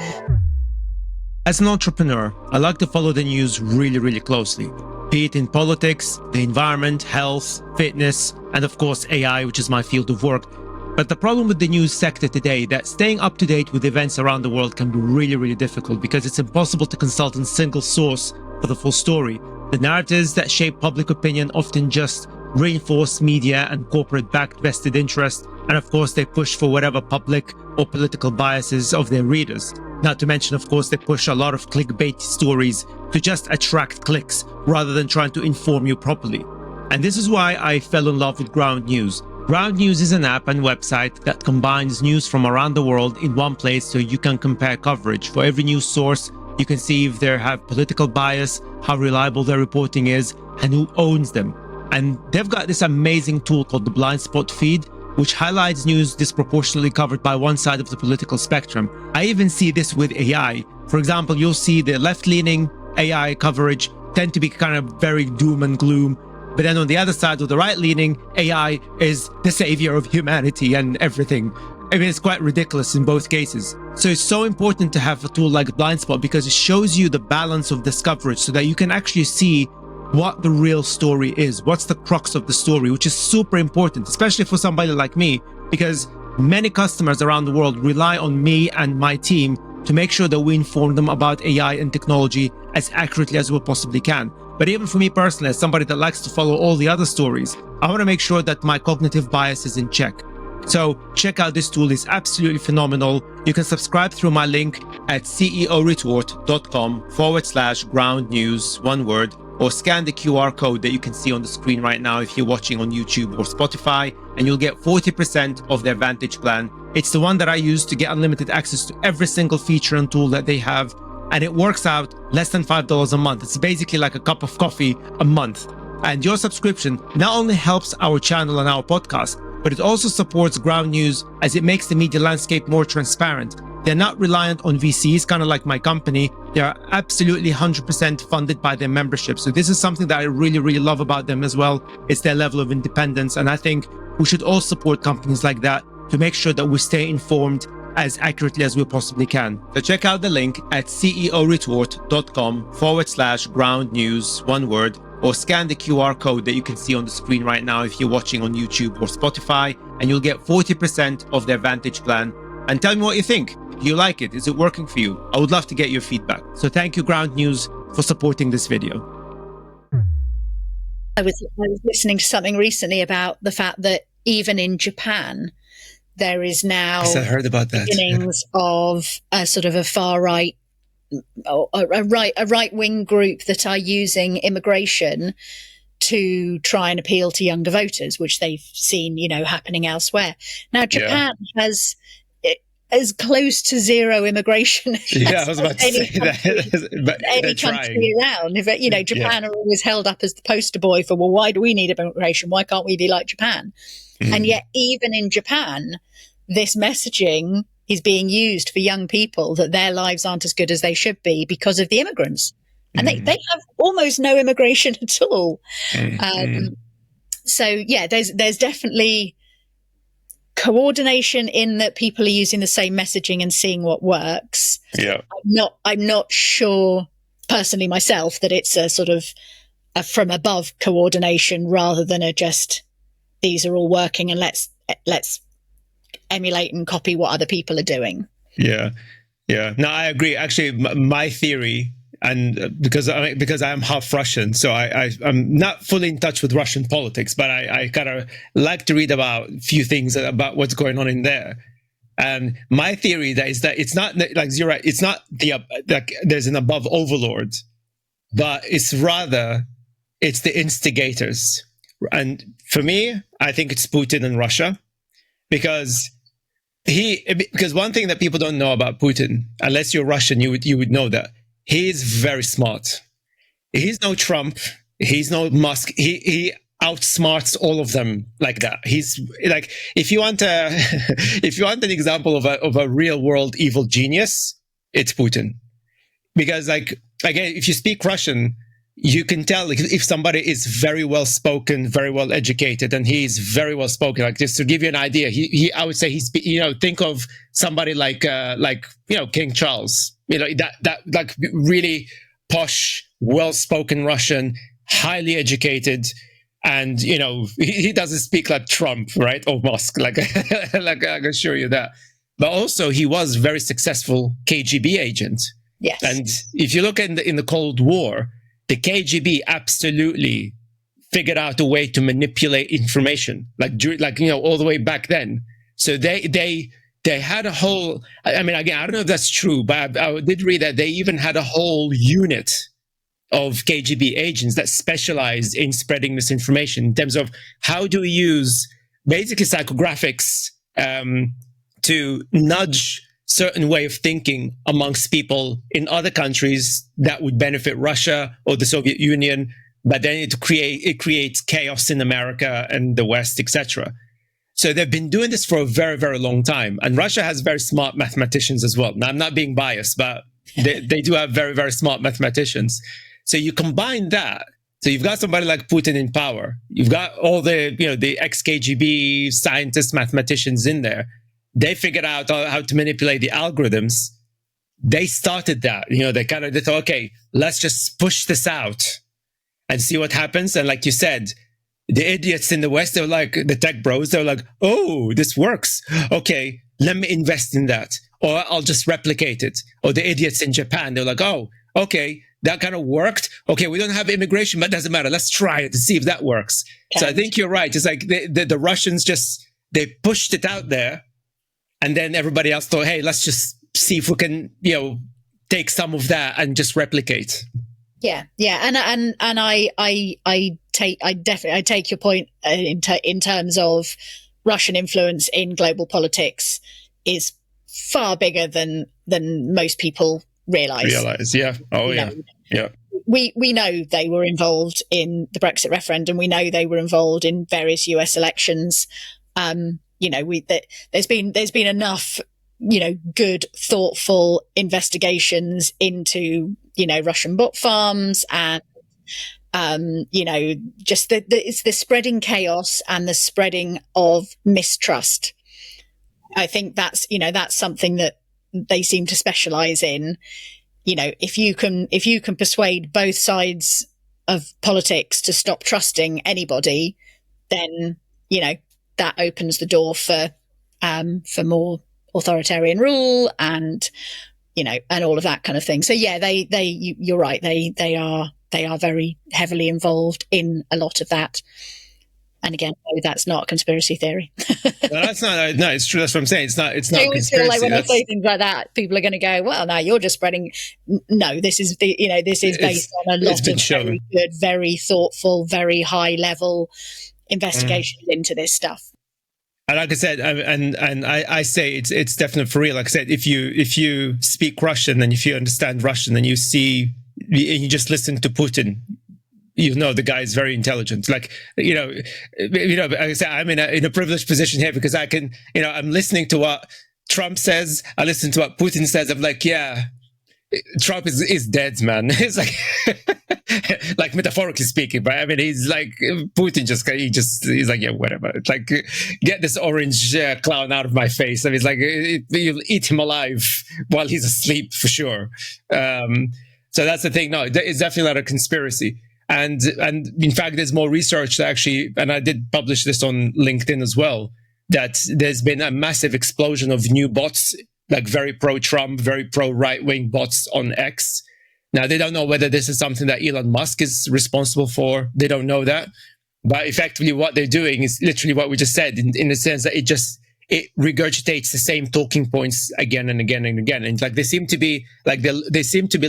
As an entrepreneur, I like to follow the news really, really closely, be it in politics, the environment, health, fitness, and of course AI, which is my field of work. But the problem with the news sector today is that staying up to date with events around the world can be really, really difficult because it's impossible to consult a single source for the full story. The narratives that shape public opinion often just reinforce media and corporate-backed vested interest, and of course they push for whatever public or political biases of their readers. Not to mention, of course, they push a lot of clickbait stories to just attract clicks rather than trying to inform you properly. And this is why I fell in love with Ground News. Ground News is an app and website that combines news from around the world in one place so you can compare coverage. For every news source, you can see if they have political bias, how reliable their reporting is, and who owns them. And they've got this amazing tool called the blind spot feed, which highlights news disproportionately covered by one side of the political spectrum. I even see this with AI. For example, you'll see the left-leaning AI coverage tend to be kind of very doom and gloom. But then on the other side, of the right-leaning, AI is the savior of humanity and everything. I mean, it's quite ridiculous in both cases. So it's so important to have a tool like Blind Spot because it shows you the balance of this coverage so that you can actually see what the real story is, what's the crux of the story, which is super important, especially for somebody like me, because many customers around the world rely on me and my team to make sure that we inform them about AI and technology as accurately as we possibly can. But even for me personally, as somebody that likes to follow all the other stories, I want to make sure that my cognitive bias is in check. So check out this tool, it's absolutely phenomenal. You can subscribe through my link at ceoretort.com/ground news, one word, or scan the QR code that you can see on the screen right now if you're watching on YouTube or Spotify, and you'll get 40% of their Vantage plan. It's the one that I use to get unlimited access to every single feature and tool that they have, and it works out less than $5 a month. It's basically like a cup of coffee a month. And your subscription not only helps our channel and our podcast, but it also supports Ground News as it makes the media landscape more transparent. They're not reliant on VCs, kind of like my company. They are absolutely 100% funded by their membership. So this is something that I really, really love about them as well. It's their level of independence. And I think we should all support companies like that to make sure that we stay informed as accurately as we possibly can. So check out the link at ceoretort.com/ground news, one word, or scan the QR code that you can see on the screen right now if you're watching on YouTube or Spotify, and you'll get 40% of their Vantage plan. And tell me what you think. Do you like it? Is it working for you? I would love to get your feedback. So thank you, Ground News, for supporting this video. I was listening to something recently about the fact that even in Japan, there is now I heard about that. beginnings of a sort of a far right, a right-wing group that are using immigration to try and appeal to younger voters, which they've seen, happening elsewhere. Now, Japan has as close to zero immigration I was about to say that. But any country around. Japan are always held up as the poster boy for, well, why do we need immigration? Why can't we be like Japan? And yet, even in Japan, this messaging is being used for young people that their lives aren't as good as they should be because of the immigrants. And they have almost no immigration at all. So, there's definitely coordination in that people are using the same messaging and seeing what works. I'm not sure personally myself that it's a sort of a from above coordination rather than a just these are all working and let's emulate and copy what other people are doing. No, I agree. Actually, my theory, and because I'm half Russian, so I'm not fully in touch with Russian politics, but I kind of like to read about a few things about what's going on in there. And my theory is that it's not like you're right. It's not like there's an above overlord, but it's the instigators. And for me, I think it's Putin and Russia, because one thing that people don't know about Putin, unless you're Russian, you would know that. He's very smart. He's no Trump. He's no Musk. He outsmarts all of them like that. He's like, if you want an example of a real world evil genius, it's Putin. Because like, again, if you speak Russian, you can tell if somebody is very well spoken, very well educated, and he's very well spoken. Like, just to give you an idea, I would say he's, think of somebody like King Charles, that like really posh, well spoken Russian, highly educated. And, he doesn't speak like Trump, right? Or Musk, like I can assure you that. But also he was a very successful KGB agent. Yes. And if you look in the Cold War, the KGB absolutely figured out a way to manipulate information, all the way back then. So they had a whole, again, I don't know if that's true, but I did read that they even had a whole unit of KGB agents that specialized in spreading misinformation in terms of how do we use basically psychographics to nudge certain way of thinking amongst people in other countries that would benefit Russia or the Soviet Union, but then it creates chaos in America and the West, etc. So they've been doing this for a very, very long time. And Russia has very smart mathematicians as well. Now, I'm not being biased, but they do have very, very smart mathematicians. So you combine that. So you've got somebody like Putin in power. You've got all the ex-KGB scientists, mathematicians in there. They figured out how to manipulate the algorithms. They started that, they thought, okay, let's just push this out and see what happens. And like you said, the idiots in the West, they were like, the tech bros, they were like, oh, this works. Okay, let me invest in that. Or I'll just replicate it. Or the idiots in Japan, they're like, oh, okay, that kind of worked. Okay, we don't have immigration, but it doesn't matter. Let's try it to see if that works. Okay. So I think you're right. It's like the Russians they pushed it out there. And then everybody else thought, hey, let's just see if we can, take some of that and just replicate. Yeah. And I take your point in terms of Russian influence in global politics is far bigger than most people realize. Yeah. Oh, yeah. Yeah. We know they were involved in the Brexit referendum. We know they were involved in various US elections. There's been enough, good, thoughtful investigations into, Russian bot farms and, just it's the spreading chaos and the spreading of mistrust. I think that's something that they seem to specialize in. If you can persuade both sides of politics to stop trusting anybody, then, that opens the door for more authoritarian rule and and all of that kind of thing. So yeah, you're right. They are very heavily involved in a lot of that. And again, no, that's not a conspiracy theory. No, that's not. No, it's true. That's what I'm saying. It's not. It's not. I always feel like when I say things like that, people are going to go, "Well, now you're just spreading." No, this is based on a lot of very good, very thoughtful, very high level investigations into this stuff. And like I said, and I say it's definitely for real. Like I said, if you speak Russian and if you understand Russian and you just listen to Putin, the guy is very intelligent. Like, like I said, I'm in a privileged position here because I can, I'm listening to what Trump says. I listen to what Putin says. I'm like, yeah, Trump is dead, man. It's like, like metaphorically speaking, but I mean, he's like, Putin he's like, yeah, whatever. It's like, get this orange clown out of my face. I mean, it's like, you'll eat him alive while he's asleep for sure. So that's the thing. No, it's definitely not a conspiracy. And in fact, there's more research that actually, and I did publish this on LinkedIn as well, that there's been a massive explosion of new bots, like very pro-Trump, very pro-right-wing bots on X. Now, they don't know whether this is something that Elon Musk is responsible for. They don't know that. But effectively, what they're doing is literally what we just said, in the sense that it regurgitates the same talking points again and again and again. And like they seem to be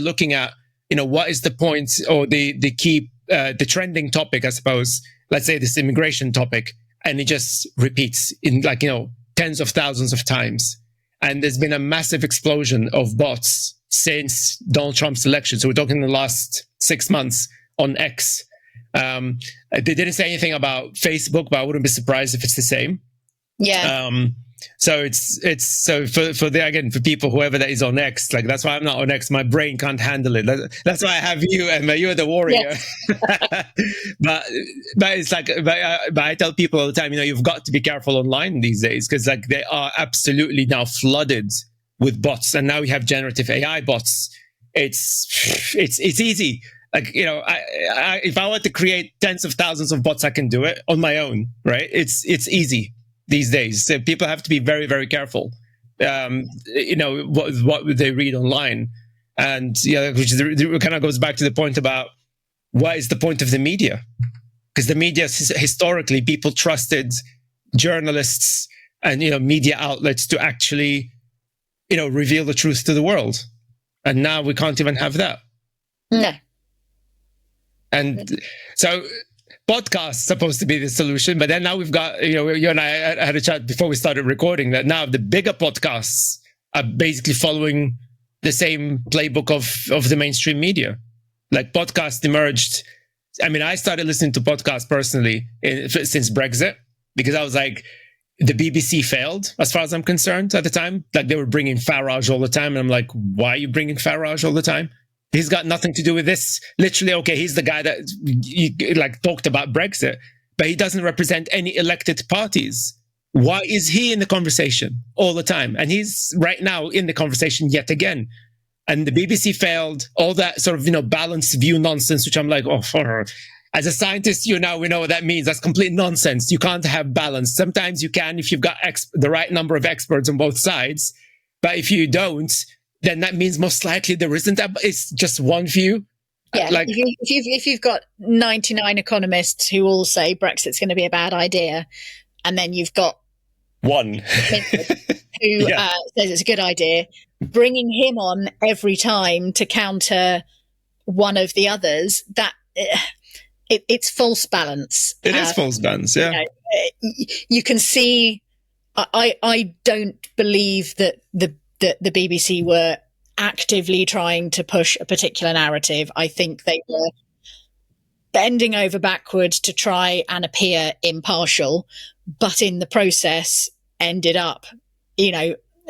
looking at, what is the point or the key, the trending topic, I suppose, let's say this immigration topic, and it just repeats in tens of thousands of times. And there's been a massive explosion of bots since Donald Trump's election. So we're talking the last 6 months on X. They didn't say anything about Facebook, but I wouldn't be surprised if it's the same. Yeah. So it's so for people, whoever that is on X, like, that's why I'm not on X. My brain can't handle it. That's why I have you, and you're the warrior. Yeah. but it's like, but I tell people all the time, you've got to be careful online these days, because like they are absolutely now flooded with bots, and now we have generative AI bots. It's easy. Like, if I want to create tens of thousands of bots, I can do it on my own, right? It's easy these days. So people have to be very, very careful, what they read online. And, which kind of goes back to the point about what is the point of the media? Because the media, historically, people trusted journalists and, media outlets to actually, reveal the truth to the world. And now we can't even have that. No. And so podcasts supposed to be the solution, but then now we've got, you and I had a chat before we started recording, that now the bigger podcasts are basically following the same playbook of the mainstream media. Like, podcasts emerged. I mean, I started listening to podcasts personally since Brexit, because I was like, the BBC failed as far as I'm concerned at the time. Like, they were bringing Farage all the time. And I'm like, why are you bringing Farage all the time? He's got nothing to do with this. Literally, okay, he's the guy that talked about Brexit, but he doesn't represent any elected parties. Why is he in the conversation all the time? And he's right now in the conversation yet again. And the BBC failed, all that sort of, balanced view nonsense, which I'm like, as a scientist, we know what that means. That's complete nonsense. You can't have balance. Sometimes you can if you've got the right number of experts on both sides. But if you don't, then that means most likely there isn't. It's just one view. Yeah, like, if you've got 99 economists who all say Brexit's going to be a bad idea, and then you've got one who says it's a good idea, bringing him on every time to counter one of the others, that it's false balance. It is false balance. Yeah, you can see. I don't believe that the BBC were actively trying to push a particular narrative. I think they were bending over backwards to try and appear impartial, but in the process ended up,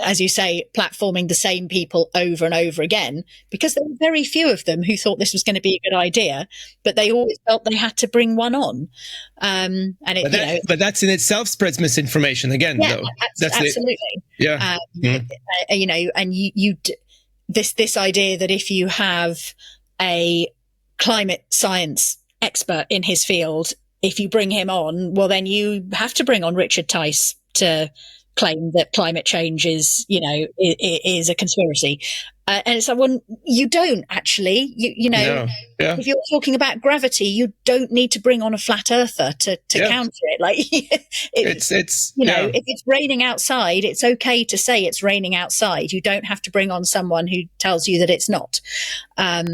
as you say, platforming the same people over and over again, because there were very few of them who thought this was going to be a good idea, but they always felt they had to bring one on. But that's in itself spreads misinformation again, though. That's absolutely. And this idea that if you have a climate science expert in his field, if you bring him on, well, then you have to bring on Richard Tice to claim that climate change is a conspiracy. And it's like, well, you don't actually, if you're talking about gravity, you don't need to bring on a flat earther to counter it. Like, if it's raining outside, it's okay to say it's raining outside. You don't have to bring on someone who tells you that it's not. But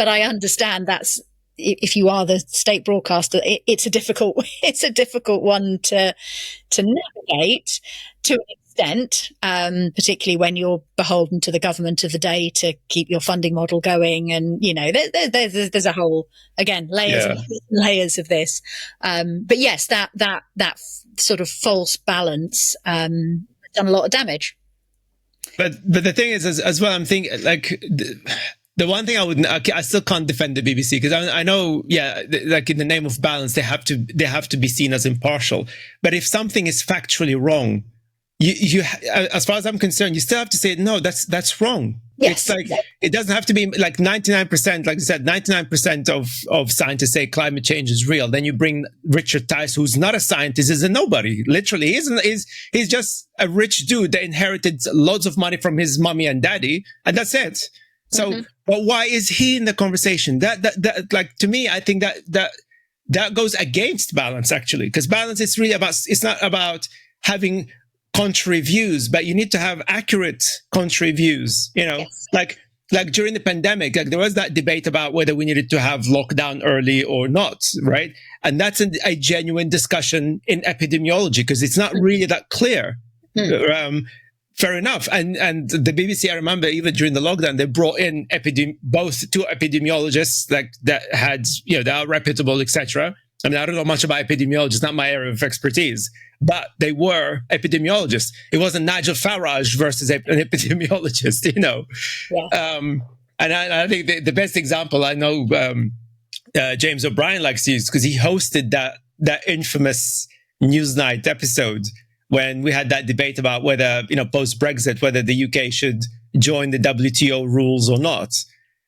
I understand that's, if you are the state broadcaster, it's a difficult one to navigate to an extent, particularly when you're beholden to the government of the day to keep your funding model going. And there's a whole, again, layers of this. But yes, that sort of false balance done a lot of damage. But the thing is, as well, I'm thinking like. The one thing I still can't defend the BBC, because I know, like, in the name of balance, they have to be seen as impartial. But if something is factually wrong, you as far as I'm concerned, you still have to say, no, that's wrong. Yes, it's like, it doesn't have to be like 99%, like I said, 99% of scientists say climate change is real. Then you bring Richard Tice, who's not a scientist, is a nobody. Literally, he's just a rich dude that inherited loads of money from his mommy and daddy, and that's it. So, but why is he in the conversation? That like, to me, I think that goes against balance, actually, because balance is really it's not about having contrary views, but you need to have accurate contrary views, yes. Like during the pandemic, like there was that debate about whether we needed to have lockdown early or not, right? And that's a genuine discussion in epidemiology, because it's not really that clear. Fair enough. And the BBC, I remember even during the lockdown, they brought in both two epidemiologists that had, they are reputable, etc. I mean, I don't know much about epidemiology. It's not my area of expertise, but they were epidemiologists. It wasn't Nigel Farage versus an epidemiologist, you know. Yeah. And I think the best example I know, James O'Brien likes to use, because he hosted that infamous Newsnight episode when we had that debate about whether, you know, post-Brexit, whether the UK should join the WTO rules or not.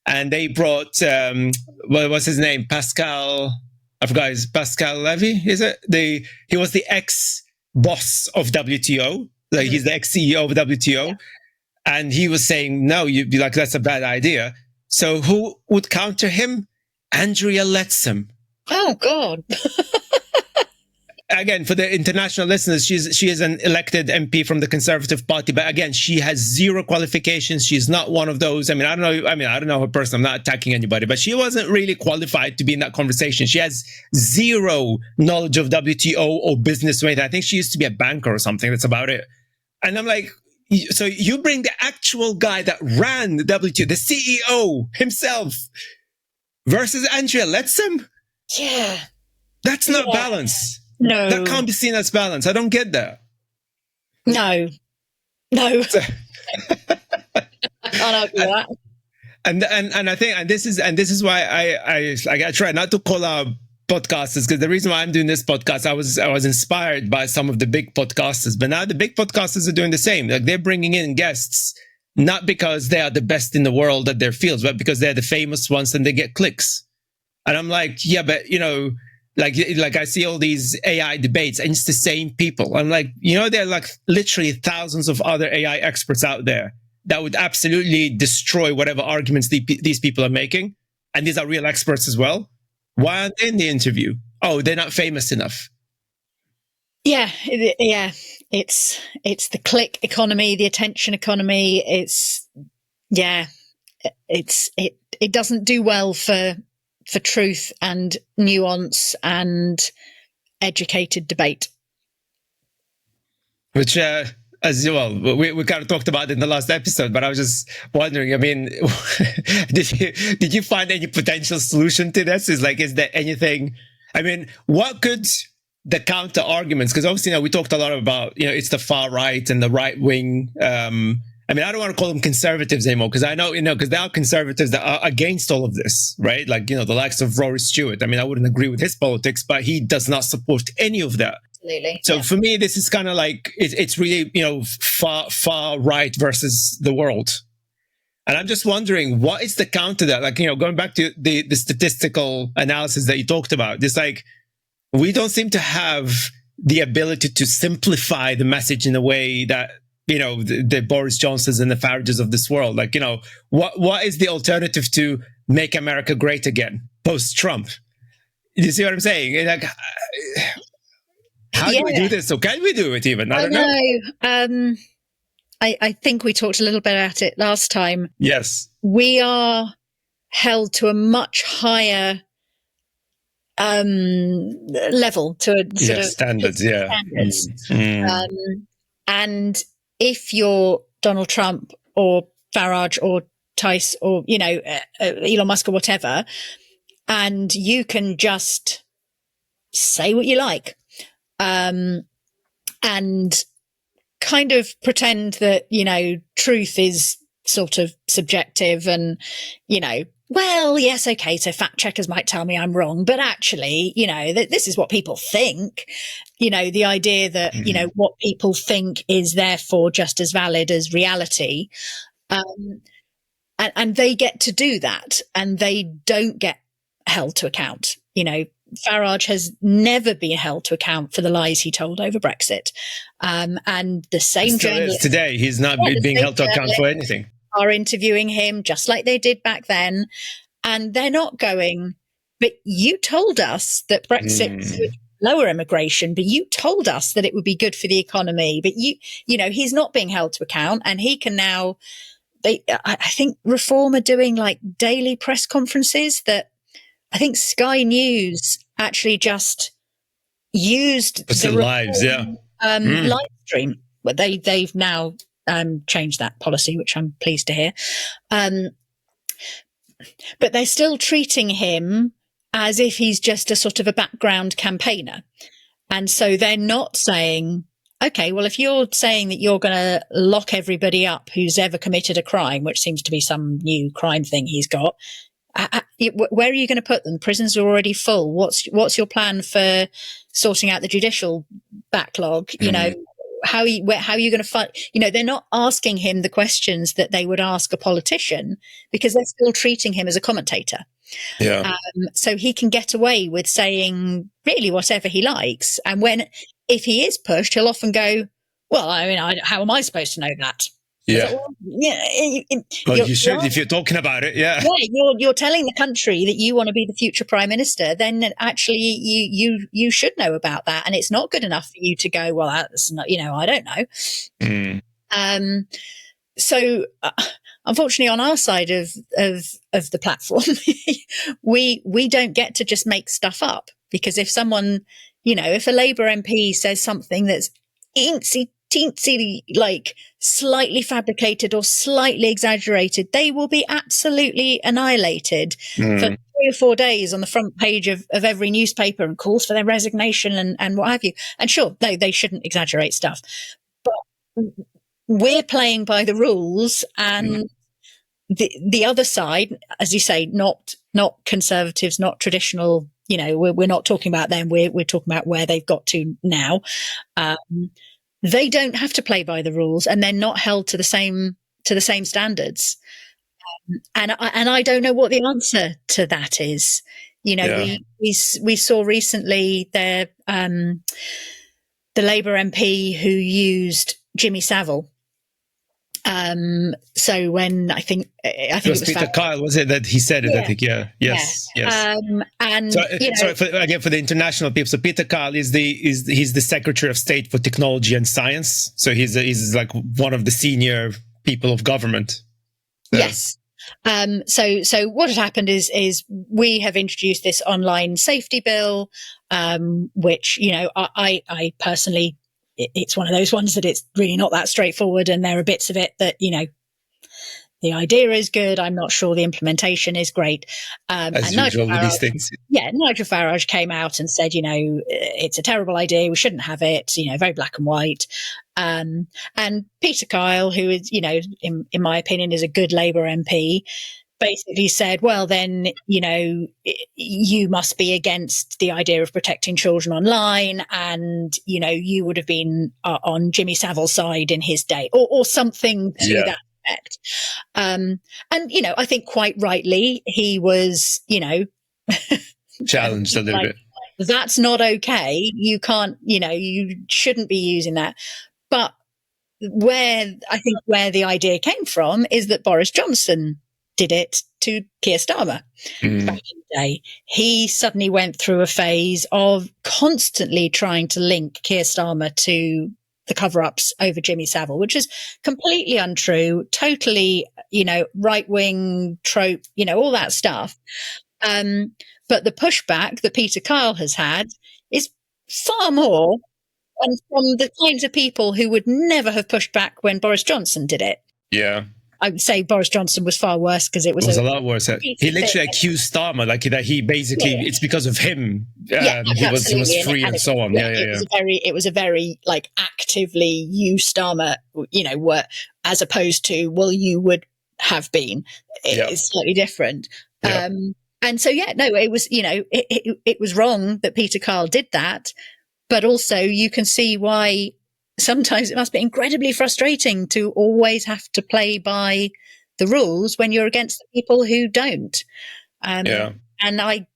And they brought, what was his name? Pascal Levy, is it? He was the ex-boss of WTO. Like, he's the ex-CEO of WTO. Yeah. And he was saying, no, you'd be like, that's a bad idea. So who would counter him? Andrea Leadsom. Oh, God. Again, for the international listeners, she is an elected MP from the Conservative Party, but again, she has zero qualifications. She's not one of those. I don't know her person. I'm not attacking anybody, but she wasn't really qualified to be in that conversation. She has zero knowledge of WTO or business or anything. I think she used to be a banker or something. That's about it. And I'm like, so you bring the actual guy that ran the WTO, the CEO himself, versus Andrea Leadsom? Yeah. That's not balance. No. That can't be seen as balance. I don't get that. No. I don't do that. And I think, and this is why I try not to call out podcasters, because the reason why I'm doing this podcast, I was inspired by some of the big podcasters, but now the big podcasters are doing the same. Like, they're bringing in guests, not because they are the best in the world at their fields, but because they're the famous ones and they get clicks. And I'm like, yeah, but you know, like I see all these AI debates and it's the same people. I'm like, you know, there are like literally thousands of other AI experts out there that would absolutely destroy whatever arguments these people are making. And these are real experts as well. Why aren't they in the interview? Oh, they're not famous enough. Yeah. It's the click economy, the attention economy. It doesn't do well for truth and nuance and educated debate. Which, as well, we kind of talked about it in the last episode, but I was just wondering, I mean, did you find any potential solution to this? Is there anything, I mean, what could the counter arguments, because obviously, you know, we talked a lot about, you know, it's the far right and the right wing, I mean, I don't want to call them conservatives anymore, because I know, you know, because there are conservatives that are against all of this, right? Like, you know, the likes of Rory Stewart. I mean, I wouldn't agree with his politics, but he does not support any of that. Absolutely. So for me, this is kind of like, it's really, you know, far right versus the world. And I'm just wondering, what is the counter to that? Like, you know, going back to the statistical analysis that you talked about, it's like, we don't seem to have the ability to simplify the message in a way that, you know, the Boris Johnsons and the Farages of this world. Like, you know, what is the alternative to make America great again post-Trump? You see what I'm saying? Like, how do we do this? Or can we do it even? I don't know. I think we talked a little bit about it last time. Yes. We are held to a much higher level, to a sort of standards. Standards. And if you're Donald Trump or Farage or Tice or, you know, Elon Musk or whatever, and you can just say what you like, and kind of pretend that, you know, truth is sort of subjective and, you know, well, yes, okay, so fact checkers might tell me I'm wrong, but actually, you know, this is what people think. You know, the idea that, you know, what people think is therefore just as valid as reality. And they get to do that, and they don't get held to account. You know, Farage has never been held to account for the lies he told over Brexit. And the same journalists today, he's not being held to account for anything. Are interviewing him just like they did back then, and they're not going, but you told us that Brexit would lower immigration, but you told us that it would be good for the economy, but you know, he's not being held to account, and he can now, I think Reform are doing like daily press conferences that I think Sky News actually just used the lives, live stream. But they've now changed that policy, which I'm pleased to hear. But they're still treating him as if he's just a sort of a background campaigner. And so they're not saying, okay, well, if you're saying that you're going to lock everybody up who's ever committed a crime, which seems to be some new crime thing he's got, where are you going to put them? Prisons are already full. What's your plan for sorting out the judicial backlog? You know, how are you going to fight? You know, they're not asking him the questions that they would ask a politician because they're still treating him as a commentator. Yeah. So he can get away with saying really whatever he likes. And if he is pushed, he'll often go, well, I mean, how am I supposed to know that? Yeah. Well, yeah. Well, you should, if you're talking about it. Yeah. Yeah, you're telling the country that you want to be the future prime minister. Then actually, you should know about that, and it's not good enough for you to go, well, that's not, I don't know. So, unfortunately, on our side of the platform, we don't get to just make stuff up, because if someone, if a Labour MP says something that's teensy, like slightly fabricated or slightly exaggerated, they will be absolutely annihilated for 3 or 4 days on the front page of every newspaper, and calls for their resignation and what have you. And sure, no, they shouldn't exaggerate stuff, but we're playing by the rules, and the other side, as you say, not conservatives, not traditional. We're not talking about them. We're talking about where they've got to now. They don't have to play by the rules, and they're not held to the same standards. And I don't know what the answer to that is. We saw recently the Labour MP who used Jimmy Savile. So when I think it was Peter Kyle, was it that he said it? Yeah. I think, yeah, yes. And sorry for the international people. So Peter Kyle he's the Secretary of State for Technology and Science. So he's like one of the senior people of government. So. Yes. So what had happened is we have introduced this online safety bill, which I personally. It's one of those ones that it's really not that straightforward, and there are bits of it that, the idea is good. I'm not sure the implementation is great. As usual with these things. Yeah, Nigel Farage came out and said, it's a terrible idea. We shouldn't have it, very black and white. And Peter Kyle, who is, in my opinion, is a good Labour MP, basically said, well, then, you must be against the idea of protecting children online, and, you would have been on Jimmy Savile's side in his day, or something to that effect. And, I think quite rightly, he was, challenged a little bit. That's not okay. You can't, you shouldn't be using that. But where the idea came from is that Boris Johnson did it to Keir Starmer back in the day. He suddenly went through a phase of constantly trying to link Keir Starmer to the cover-ups over Jimmy Savile, which is completely untrue, totally, right-wing trope, all that stuff. But the pushback that Peter Kyle has had is far more, and from the kinds of people who would never have pushed back when Boris Johnson did it. Yeah. I would say Boris Johnson was far worse, because it was a lot worse. He literally accused Starmer that he basically it's because of him he was free and so on. It was a very like actively you Starmer, as opposed to you would have been. It's slightly different. And so it was it was wrong that Peter Kyle did that, but also you can see why. Sometimes it must be incredibly frustrating to always have to play by the rules when you're against the people who don't. And I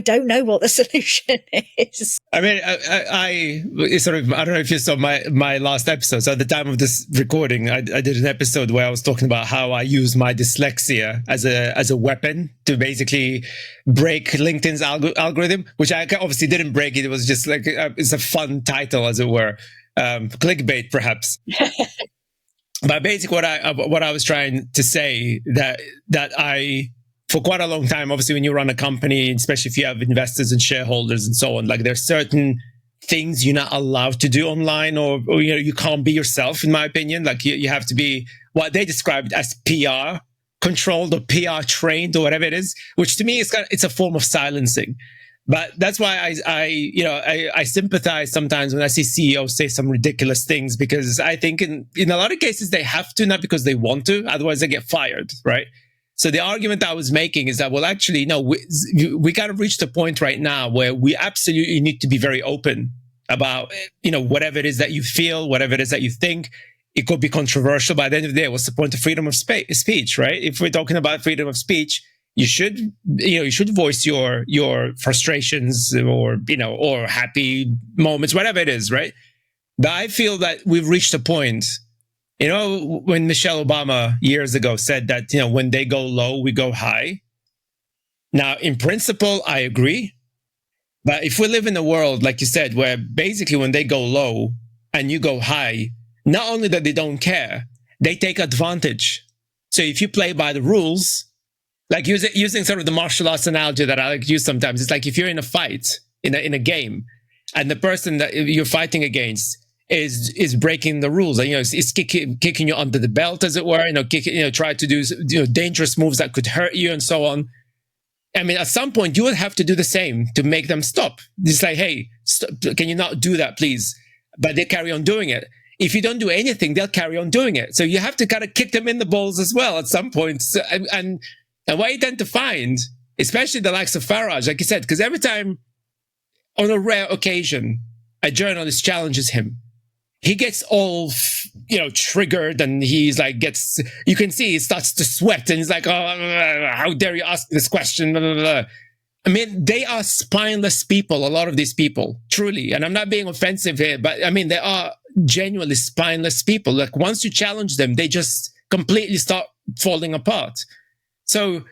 don't know what the solution is. I mean, I don't know if you saw my last episode. So at the time of this recording, I did an episode where I was talking about how I use my dyslexia as a weapon to basically break LinkedIn's algorithm, which I obviously didn't break it. It was just like it's a fun title, as it were. Clickbait, perhaps. But basically, what I was trying to say that I, for quite a long time, obviously, when you run a company, especially if you have investors and shareholders and so on, like there's certain things you're not allowed to do online, or you can't be yourself. In my opinion, like you have to be what they described as PR. controlled or PR trained or whatever it is, which to me is it's a form of silencing. But that's why I sympathize sometimes when I see CEOs say some ridiculous things, because I think in a lot of cases they have to, not because they want to, otherwise they get fired, right? So the argument I was making is that, well, actually, no, we got to reach the point right now where we absolutely need to be very open about, whatever it is that you feel, whatever it is that you think. It could be controversial, but at the end of the day, what's the point of freedom of speech, right? If we're talking about freedom of speech, you should voice your frustrations or happy moments, whatever it is, right? But I feel that we've reached a point, when Michelle Obama years ago said that, when they go low, we go high. Now, in principle, I agree. But if we live in a world, like you said, where basically when they go low and you go high, not only that they don't care, they take advantage. So if you play by the rules, like using sort of the martial arts analogy that I like to use sometimes, it's like if you're in a fight, in a game, and the person that you're fighting against is breaking the rules, and is kicking you under the belt, as it were, try to do dangerous moves that could hurt you and so on. I mean, at some point you would have to do the same to make them stop. It's like, hey, stop, can you not do that, please? But they carry on doing it. If you don't do anything, they'll carry on doing it. So you have to kind of kick them in the balls as well at some point. So, and what you tend to find, especially the likes of Farage, like you said, because every time, on a rare occasion, a journalist challenges him, he gets all, triggered, and he's like, you can see he starts to sweat, and he's like, oh, how dare you ask this question? Blah, blah, blah. I mean, they are spineless people, a lot of these people, truly. And I'm not being offensive here, but I mean, they are genuinely spineless people. Like, once you challenge them, they just completely start falling apart. So,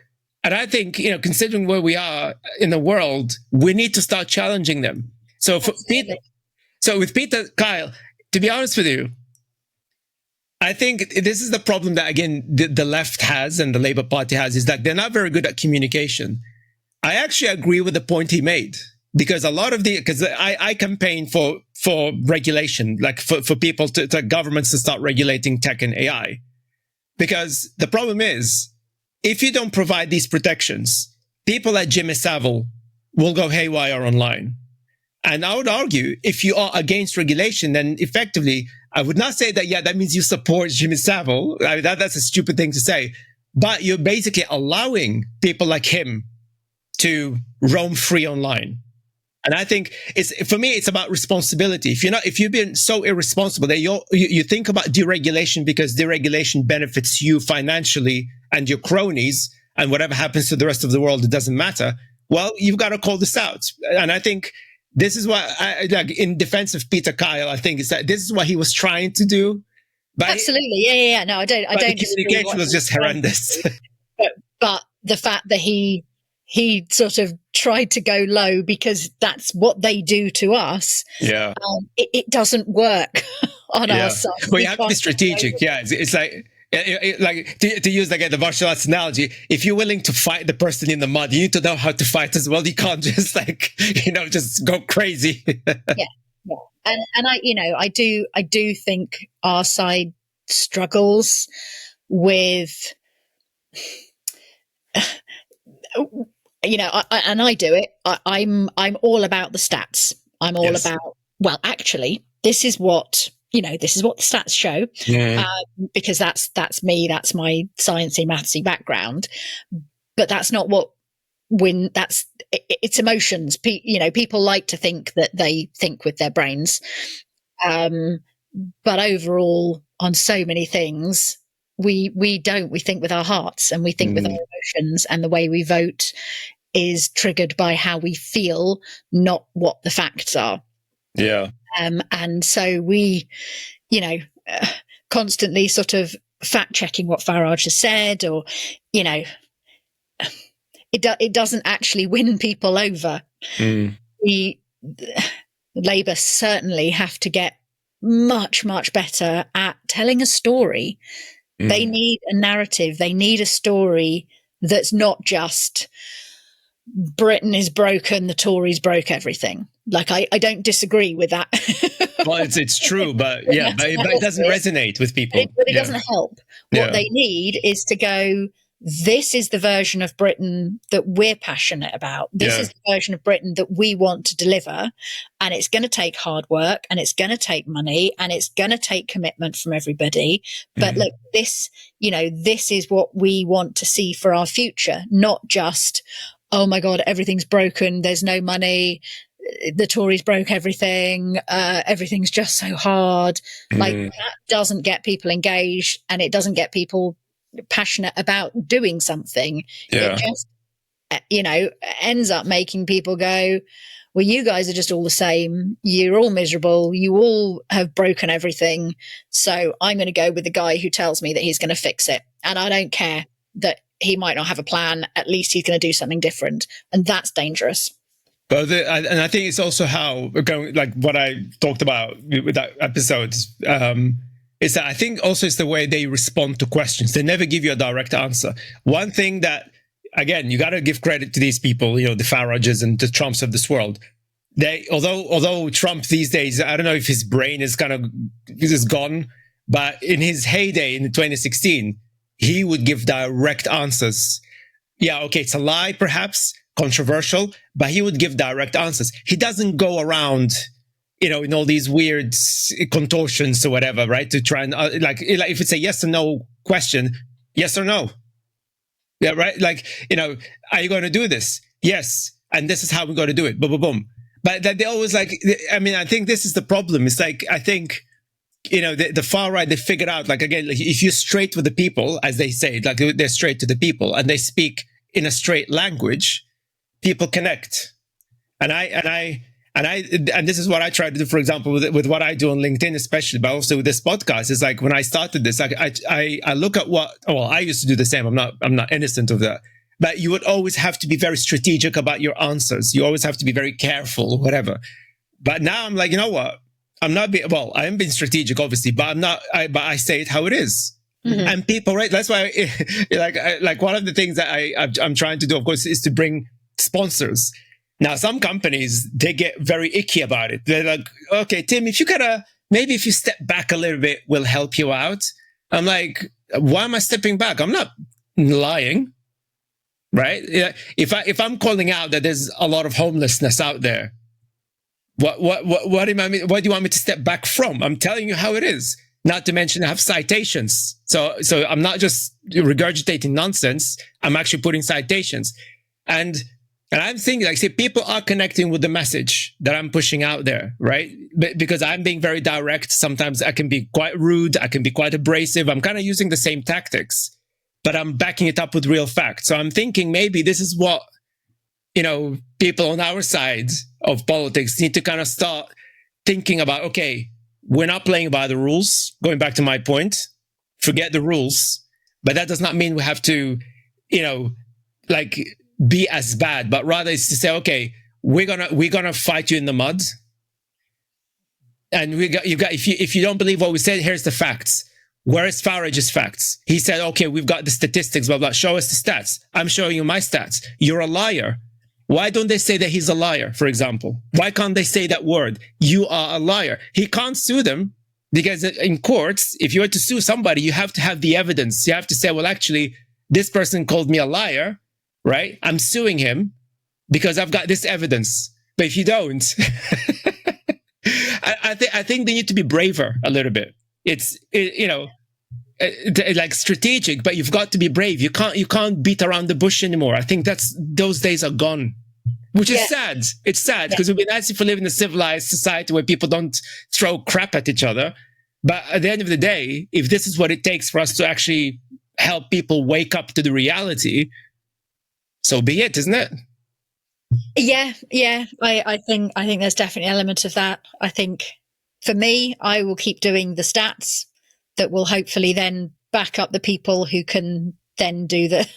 and I think, considering where we are in the world, we need to start challenging them. So with Peter Kyle, to be honest with you, I think this is the problem that, again, the left has and the Labour Party has, is that they're not very good at communication. I actually agree with the point he made, because I campaign for regulation, like for people to governments to start regulating tech and AI. Because the problem is, if you don't provide these protections, people like Jimmy Savile will go haywire online. And I would argue, if you are against regulation, then effectively, I would not say that, that means you support Jimmy Savile. That's a stupid thing to say. But you're basically allowing people like him to roam free online. And I think for me, it's about responsibility. If you've been so irresponsible that you think about deregulation because deregulation benefits you financially and your cronies, and whatever happens to the rest of the world, it doesn't matter. Well, you've got to call this out. And I think this is what, in defense of Peter Kyle, I think is that this is what he was trying to do. But absolutely, yeah. No, I don't. The communication was just horrendous. But the fact that he sort of tried to go low because that's what they do to us. Yeah, it doesn't work on our side. But you have to be strategic. Yeah, it's like to use again the martial arts analogy. If you're willing to fight the person in the mud, you need to know how to fight as well. You can't just just go crazy. Yeah. And I do think our side struggles with. I do it. I'm all about the stats. I'm all about, well, actually, this is what the stats show, because that's me. That's my sciencey, mathsy background. But that's not what it's emotions. People like to think that they think with their brains. But overall, on so many things, we don't. We think with our hearts, and we think with our emotions, and the way we vote is triggered by how we feel, not what the facts are. Yeah. And so we, constantly sort of fact checking what Farage has said, or, it doesn't actually win people over. Labour certainly have to get much, much better at telling a story. They need a narrative. They need a story that's not just Britain is broken, the Tories broke everything. Like, I don't disagree with that. Well, it's true, but but it doesn't resonate with people. But it doesn't help. What they need is to go, this is the version of Britain that we're passionate about. This is the version of Britain that we want to deliver. And it's going to take hard work, and it's going to take money, and it's going to take commitment from everybody. But look, this is what we want to see for our future, not just, oh my God, everything's broken. There's no money. The Tories broke everything. Everything's just so hard. Like, that doesn't get people engaged, and it doesn't get people passionate about doing something. It just, ends up making people go, well, you guys are just all the same. You're all miserable. You all have broken everything. So I'm going to go with the guy who tells me that he's going to fix it. And I don't care that he might not have a plan. At least he's going to do something different. And that's dangerous. But and I think it's also how, like what I talked about with that episode, is that I think also it's the way they respond to questions. They never give you a direct answer. One thing that, again, you got to give credit to these people, the Farages and the Trumps of this world. They, although Trump these days, I don't know if his brain is gone, but in his heyday in 2016, he would give direct answers. Yeah, okay, it's a lie, perhaps controversial, but he would give direct answers. He doesn't go around, in all these weird contortions or whatever, right? To try and, like if it's a yes or no question, yes or no. Yeah, right? Like, are you going to do this? Yes. And this is how we're going to do it. Boom, boom, boom. But they always I think this is the problem. It's like, I think, the far right, they figured out, like, again, like, if you're straight with the people, as they say, like they're straight to the people and they speak in a straight language, people connect. And this is what I try to do, for example, with what I do on LinkedIn, especially, but also with this podcast. Is like, when I started this, I look at I used to do the same. I'm not innocent of that. But you would always have to be very strategic about your answers. You always have to be very careful, whatever. But now I'm like, you know what? I am being strategic, obviously, but I'm not, but I say it how it is. Mm-hmm. And people, right? That's why, like one of the things that I'm trying to do, of course, is to bring sponsors. Now, some companies, they get very icky about it. They're like, okay, Tim, if you step back a little bit, we'll help you out. I'm like, why am I stepping back? I'm not lying, right? If I'm calling out that there's a lot of homelessness out there, what do you want me to step back from? I'm telling you how it is. Not to mention I have citations. So I'm not just regurgitating nonsense. I'm actually putting citations. And I'm thinking, like, see, people are connecting with the message that I'm pushing out there, right? But because I'm being very direct, sometimes I can be quite rude, I can be quite abrasive. I'm kind of using the same tactics, but I'm backing it up with real facts. So I'm thinking maybe this is what, people on our side of politics need to kind of start thinking about. Okay, we're not playing by the rules. Going back to my point, forget the rules. But that does not mean we have to, be as bad, but rather it's to say, okay, we're gonna fight you in the mud. And if you don't believe what we said, here's the facts. Where is Farage's facts? He said, okay, we've got the statistics, blah, blah. Show us the stats. I'm showing you my stats. You're a liar. Why don't they say that he's a liar, for example? Why can't they say that word? You are a liar. He can't sue them because in courts, if you were to sue somebody, you have to have the evidence. You have to say, well, actually, this person called me a liar. Right? I'm suing him because I've got this evidence. But if you don't, I think they need to be braver a little bit. It's, like strategic, but you've got to be brave. You can't beat around the bush anymore. I think those days are gone, which is sad. It's sad because it would be nice if we live in a civilized society where people don't throw crap at each other. But at the end of the day, if this is what it takes for us to actually help people wake up to the reality, so be it, isn't it? Yeah. I think there's definitely an element of that. I think for me, I will keep doing the stats that will hopefully then back up the people who can then do the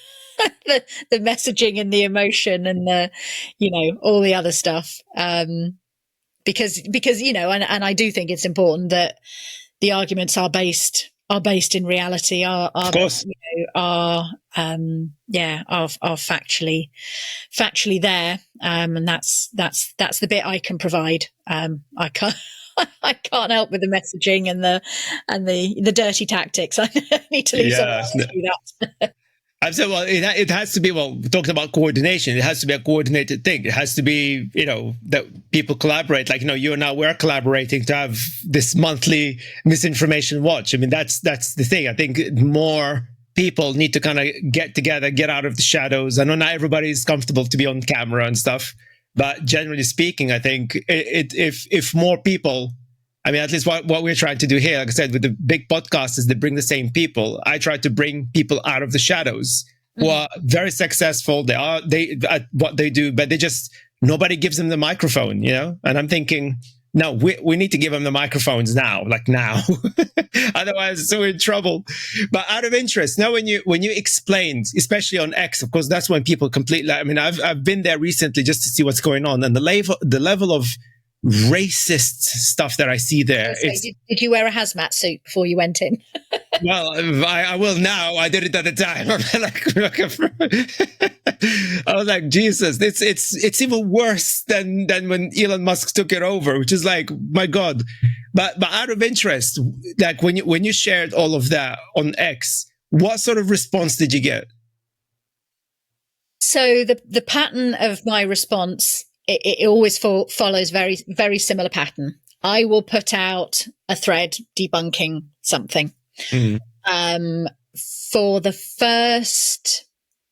the messaging and the emotion and the all the other stuff. Because and I do think it's important that the arguments are based in reality, are factually there, and that's the bit I can provide. I can't help with the messaging and the dirty tactics. I need to leave someone else to do that. I've said, well, it has to be, well, talking about coordination, it has to be a coordinated thing. It has to be, that people collaborate. Like, you and I, we're collaborating to have this monthly Misinformation Watch. I mean, that's the thing. I think more people need to kind of get together, get out of the shadows. I know not everybody is comfortable to be on camera and stuff, but generally speaking, I think if more people, I mean, at least what we're trying to do here, like I said, with the big podcast is to bring the same people. I try to bring people out of the shadows who are very successful. They at what they do, but nobody gives them the microphone, And I'm thinking, no, we need to give them the microphones now, like now. Otherwise, it's so in trouble. But out of interest, now when you explained, especially on X, of course, that's when people completely, I mean, I've been there recently just to see what's going on, and the level of racist stuff that I see there. Did you wear a hazmat suit before you went in? Well, I will now. I did it at the time. I was like, Jesus, it's even worse than when Elon Musk took it over, which is like, my God. But out of interest, like when you shared all of that on X, what sort of response did you get? So the pattern of my response, it always follows very, very similar pattern. I will put out a thread debunking something. For the first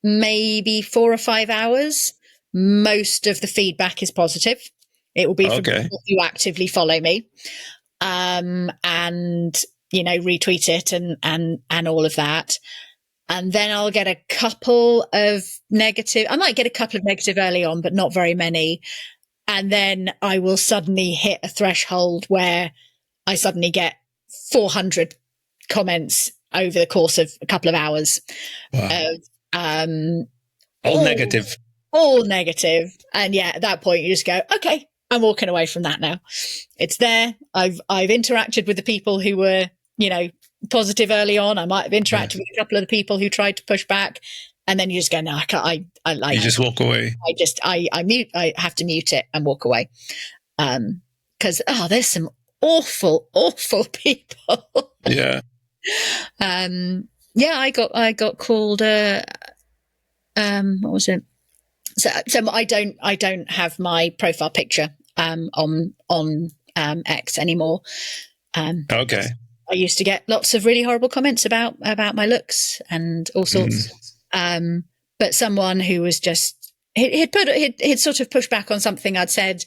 maybe 4 or 5 hours, most of the feedback is positive. It will be from people who actively follow me, and retweet it and all of that. And then I'll get a couple of negative. I might get a couple of negative early on, but not very many. And then I will suddenly hit a threshold where I suddenly get 400 comments over the course of a couple of hours. Wow. All negative. All negative. And yeah, at that point you just go, okay, I'm walking away from that now. It's there. I've interacted with the people who were, positive early on. I might have interacted with a couple of the people who tried to push back, and then you just go, no, I can't. I like. You just walk away. I have to mute it and walk away, because there's some awful people. Yeah. I got called. What was it? So I don't have my profile picture on X anymore. Okay. I used to get lots of really horrible comments about my looks and all sorts. But someone who was just he'd sort of pushed back on something I'd said,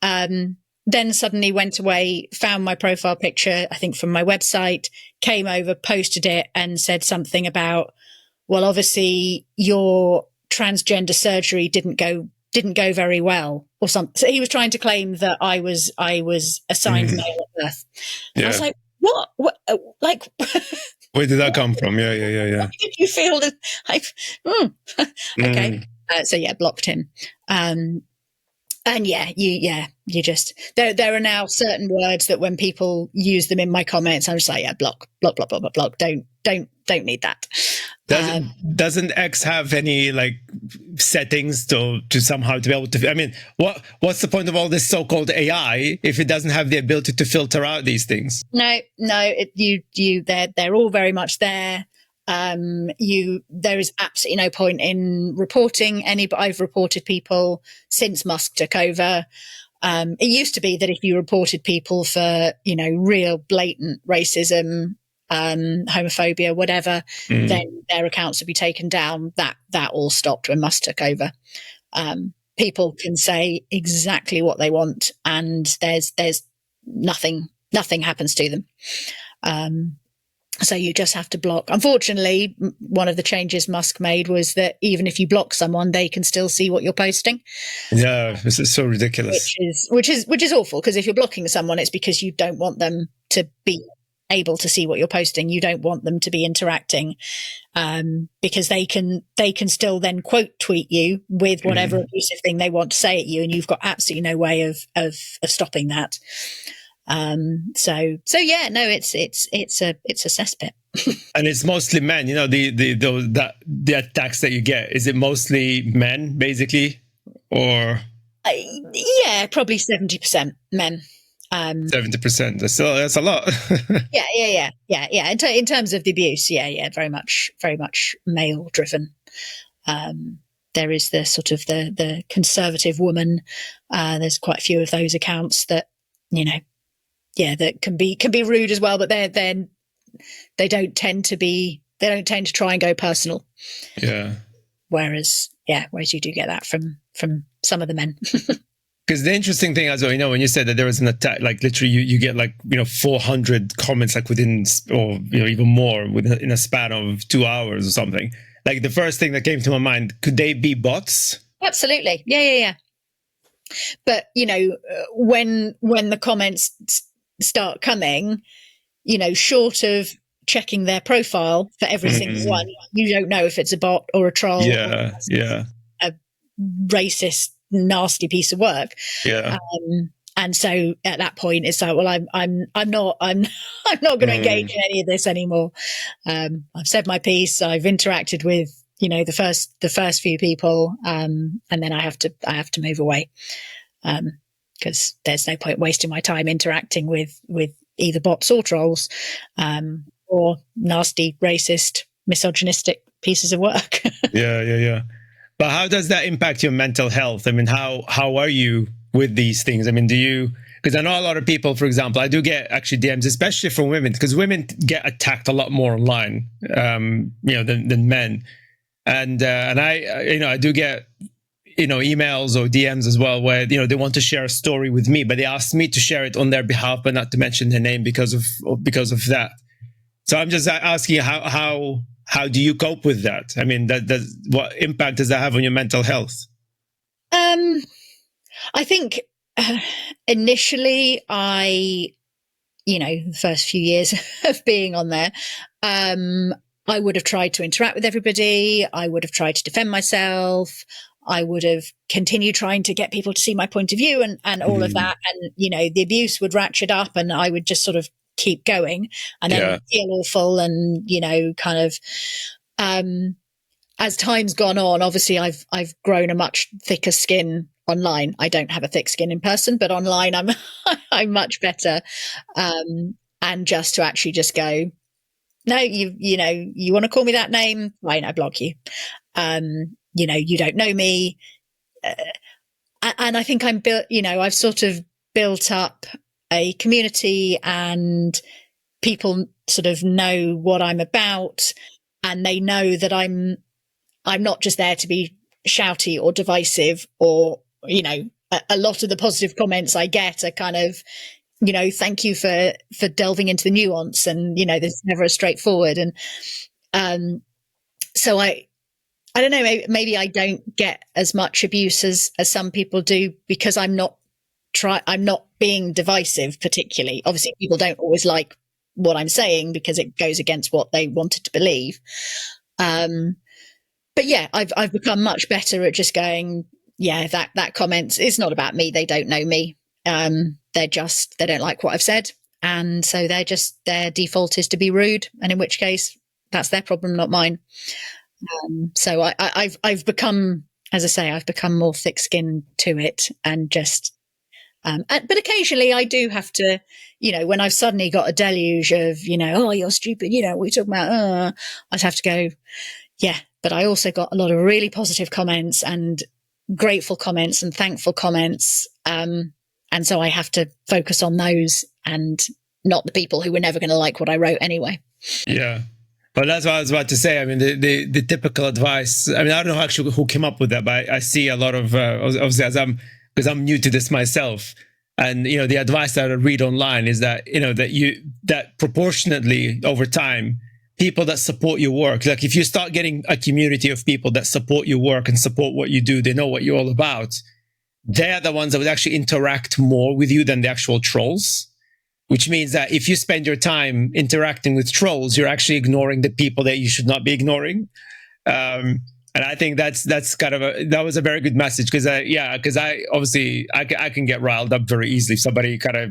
then suddenly went away, found my profile picture, I think from my website, came over, posted it, and said something about, well, obviously your transgender surgery didn't go very well or something. So he was trying to claim that I was assigned male at birth. Yeah. I was like, what? Like, where did that come from? Yeah. Why did you feel that? Okay. So yeah, blocked him. And yeah, you just, there are now certain words that when people use them in my comments, I'm just like, yeah, block. Don't need that. Doesn't X have any like settings to somehow to be able to? I mean, what's the point of all this so-called AI if it doesn't have the ability to filter out these things? No, they're all very much there. There is absolutely no point in reporting but I've reported people since Musk took over. It used to be that if you reported people for, real blatant racism, homophobia, whatever, then their accounts would be taken down. That all stopped when Musk took over. People can say exactly what they want, and there's nothing happens to them. So you just have to block. Unfortunately, one of the changes Musk made was that even if you block someone, they can still see what you're posting. Yeah, this is so ridiculous. Which is awful, because if you're blocking someone, it's because you don't want them to be able to see what you're posting. You don't want them to be interacting, because they can still then quote tweet you with whatever abusive thing they want to say at you, and you've got absolutely no way of stopping that. So yeah, no, it's a cesspit. And it's mostly men, the attacks that you get. Is it mostly men, basically, or? Yeah, probably 70% men. 70%. That's a lot. Yeah. In terms of the abuse, very much male driven. There is the sort of the conservative woman. There's quite a few of those accounts that, that can be rude as well, but they don't tend to try and go personal. Yeah. Whereas you do get that from some of the men. Because the interesting thing as well, when you said that there was an attack, like literally you get 400 comments like within, or even more in a span of 2 hours or something. Like the first thing that came to my mind, could they be bots? Absolutely. Yeah. But, when the comments start coming, short of checking their profile for every single one, you don't know if it's a bot or a troll. Yeah. A racist, nasty piece of work. Yeah. And so at that point, it's like, well, I'm not going to engage in any of this anymore. I've said my piece. I've interacted with, the first few people, and then I have to move away, because there's no point wasting my time interacting with either bots or trolls, or nasty, racist, misogynistic pieces of work. Yeah. But how does that impact your mental health? I mean, how are you with these things? I mean, because I know a lot of people, for example, I do get actually DMs, especially from women, because women get attacked a lot more online, than men. And I do get, emails or DMs as well, where, they want to share a story with me, but they ask me to share it on their behalf, but not to mention their name because of that. So I'm just asking how do you cope with that? I mean, what impact does that have on your mental health? I think initially the first few years of being on there, I would have tried to interact with everybody. I would have tried to defend myself. I would have continued trying to get people to see my point of view and all of that. And, the abuse would ratchet up and I would just sort of keep going and then feel awful and, kind of, as time's gone on, obviously I've grown a much thicker skin online. I don't have a thick skin in person, but online I'm much better. And just to actually just go, no, you want to call me that name? Fine, I block you. You don't know me. And I think I'm built, I've sort of built up a community and people sort of know what I'm about and they know that I'm not just there to be shouty or divisive or, a lot of the positive comments I get are kind of, thank you for delving into the nuance and, there's never a straightforward. And, so I don't know, maybe I don't get as much abuse as some people do because I'm not being divisive particularly. Obviously people don't always like what I'm saying because it goes against what they wanted to believe. But yeah, I've become much better at just going, that comment is not about me. They don't know me. They don't like what I've said. And so their default is to be rude. And in which case that's their problem, not mine. So I've become, as I say, I've become more thick skinned to it and just, but occasionally I do have to, when I've suddenly got a deluge of, oh, you're stupid, what are you talking about? I'd have to go, but I also got a lot of really positive comments and grateful comments and thankful comments. And so I have to focus on those and not the people who were never going to like what I wrote anyway. Yeah. Well, that's what I was about to say. I mean, the typical advice, I mean, I don't know actually who came up with that, but I see a lot of, obviously because I'm new to this myself. And, the advice that I read online is that, that proportionately over time, people that support your work, like if you start getting a community of people that support your work and support what you do, they know what you're all about. They're the ones that would actually interact more with you than the actual trolls. Which means that if you spend your time interacting with trolls, you're actually ignoring the people that you should not be ignoring. And I think that's kind of that was a very good message because I obviously can get riled up very easily. If somebody kind of,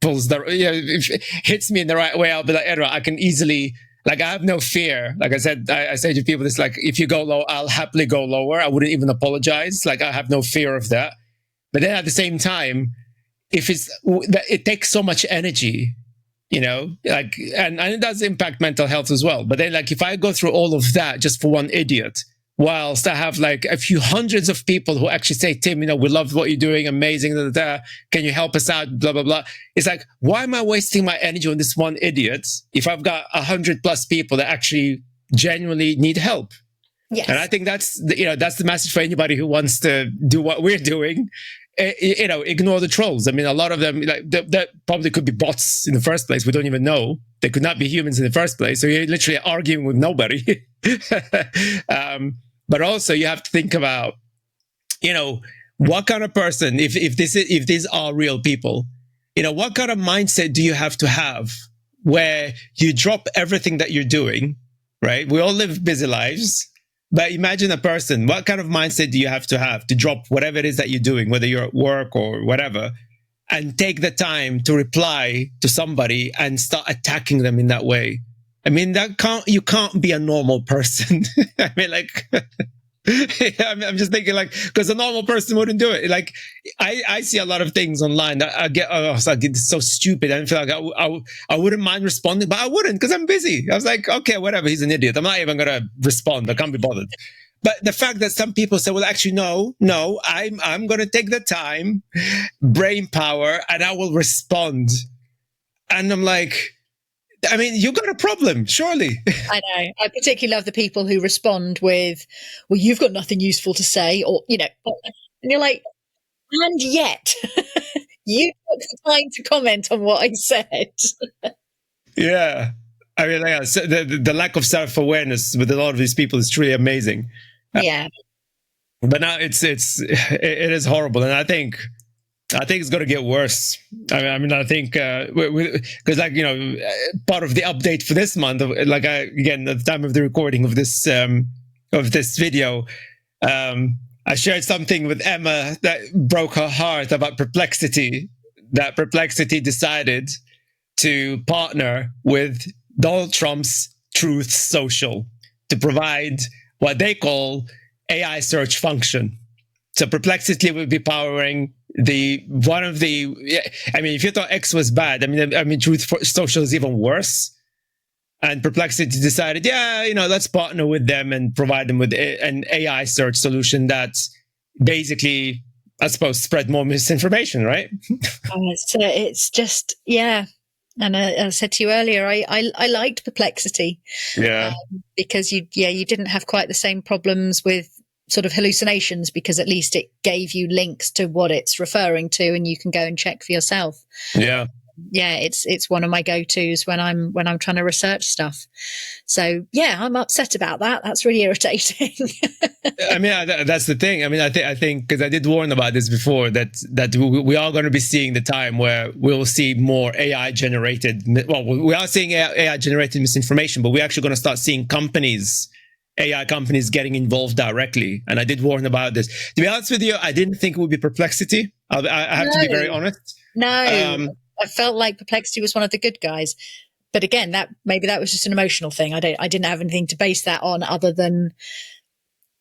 pulls hits me in the right way, I'll be like, I can easily, like, I have no fear. Like I said, I say to people, this, like, if you go low, I'll happily go lower. I wouldn't even apologize. Like, I have no fear of that. But then at the same time, it takes so much energy, like, and it does impact mental health as well. But then, like, if I go through all of that just for one idiot, whilst I have like a few hundreds of people who actually say, Tim, we love what you're doing, amazing, can you help us out, blah, blah, blah. It's like, why am I wasting my energy on this one idiot if I've got 100+ people that actually genuinely need help? Yes. And I think that's the message for anybody who wants to do what we're doing. Ignore the trolls. I mean, a lot of them, like, that probably could be bots in the first place. We don't even know. They could not be humans in the first place. So you're literally arguing with nobody. But also you have to think about, what kind of person, if these are real people, what kind of mindset do you have to have where you drop everything that you're doing, right? We all live busy lives. But imagine a person, what kind of mindset do you have to drop whatever it is that you're doing, whether you're at work or whatever, and take the time to reply to somebody and start attacking them in that way? I mean, you can't be a normal person. I mean, like, I'm just thinking, like, because a normal person wouldn't do it. Like, I see a lot of things online that I get so stupid. I feel like I wouldn't mind responding, but I wouldn't because I'm busy. I was like, okay, whatever. He's an idiot. I'm not even going to respond. I can't be bothered. But the fact that some people say, well, actually, no, I'm going to take the time, brain power, and I will respond. And I'm like, I mean, you got a problem, surely. I know. I particularly love the people who respond with, well, you've got nothing useful to say, or, and you're like, and yet you took the time to comment on what I said. Yeah. I mean, the lack of self-awareness with a lot of these people is truly amazing. Yeah. But now it is horrible. And I think it's going to get worse. I mean, I think because, like, part of the update for this month, like, again, at the time of the recording of this video, I shared something with Emma that broke her heart about Perplexity. That Perplexity decided to partner with Donald Trump's Truth Social to provide what they call AI search function. So Perplexity will be powering if you thought X was bad, I mean, Truth Social is even worse. And Perplexity decided, let's partner with them and provide them with an AI search solution that basically, I suppose, spread more misinformation, right? It's just, yeah. And I said to you earlier, I liked Perplexity. Yeah. Because you didn't have quite the same problems with sort of hallucinations, because at least it gave you links to what it's referring to and you can go and check for yourself. Yeah. Yeah, it's one of my go-tos when I'm trying to research stuff. So yeah, I'm upset about that. That's really irritating. I mean, that's the thing. I mean, I think because I did warn about this before that we are going to be seeing the time where we'll see more AI generated. Well, we are seeing AI generated misinformation, but we're actually going to start seeing AI companies getting involved directly. And I did warn about this. To be honest with you, I didn't think it would be Perplexity. I have to be very honest. No. I felt like Perplexity was one of the good guys, but again, maybe that was just an emotional thing. I didn't have anything to base that on other than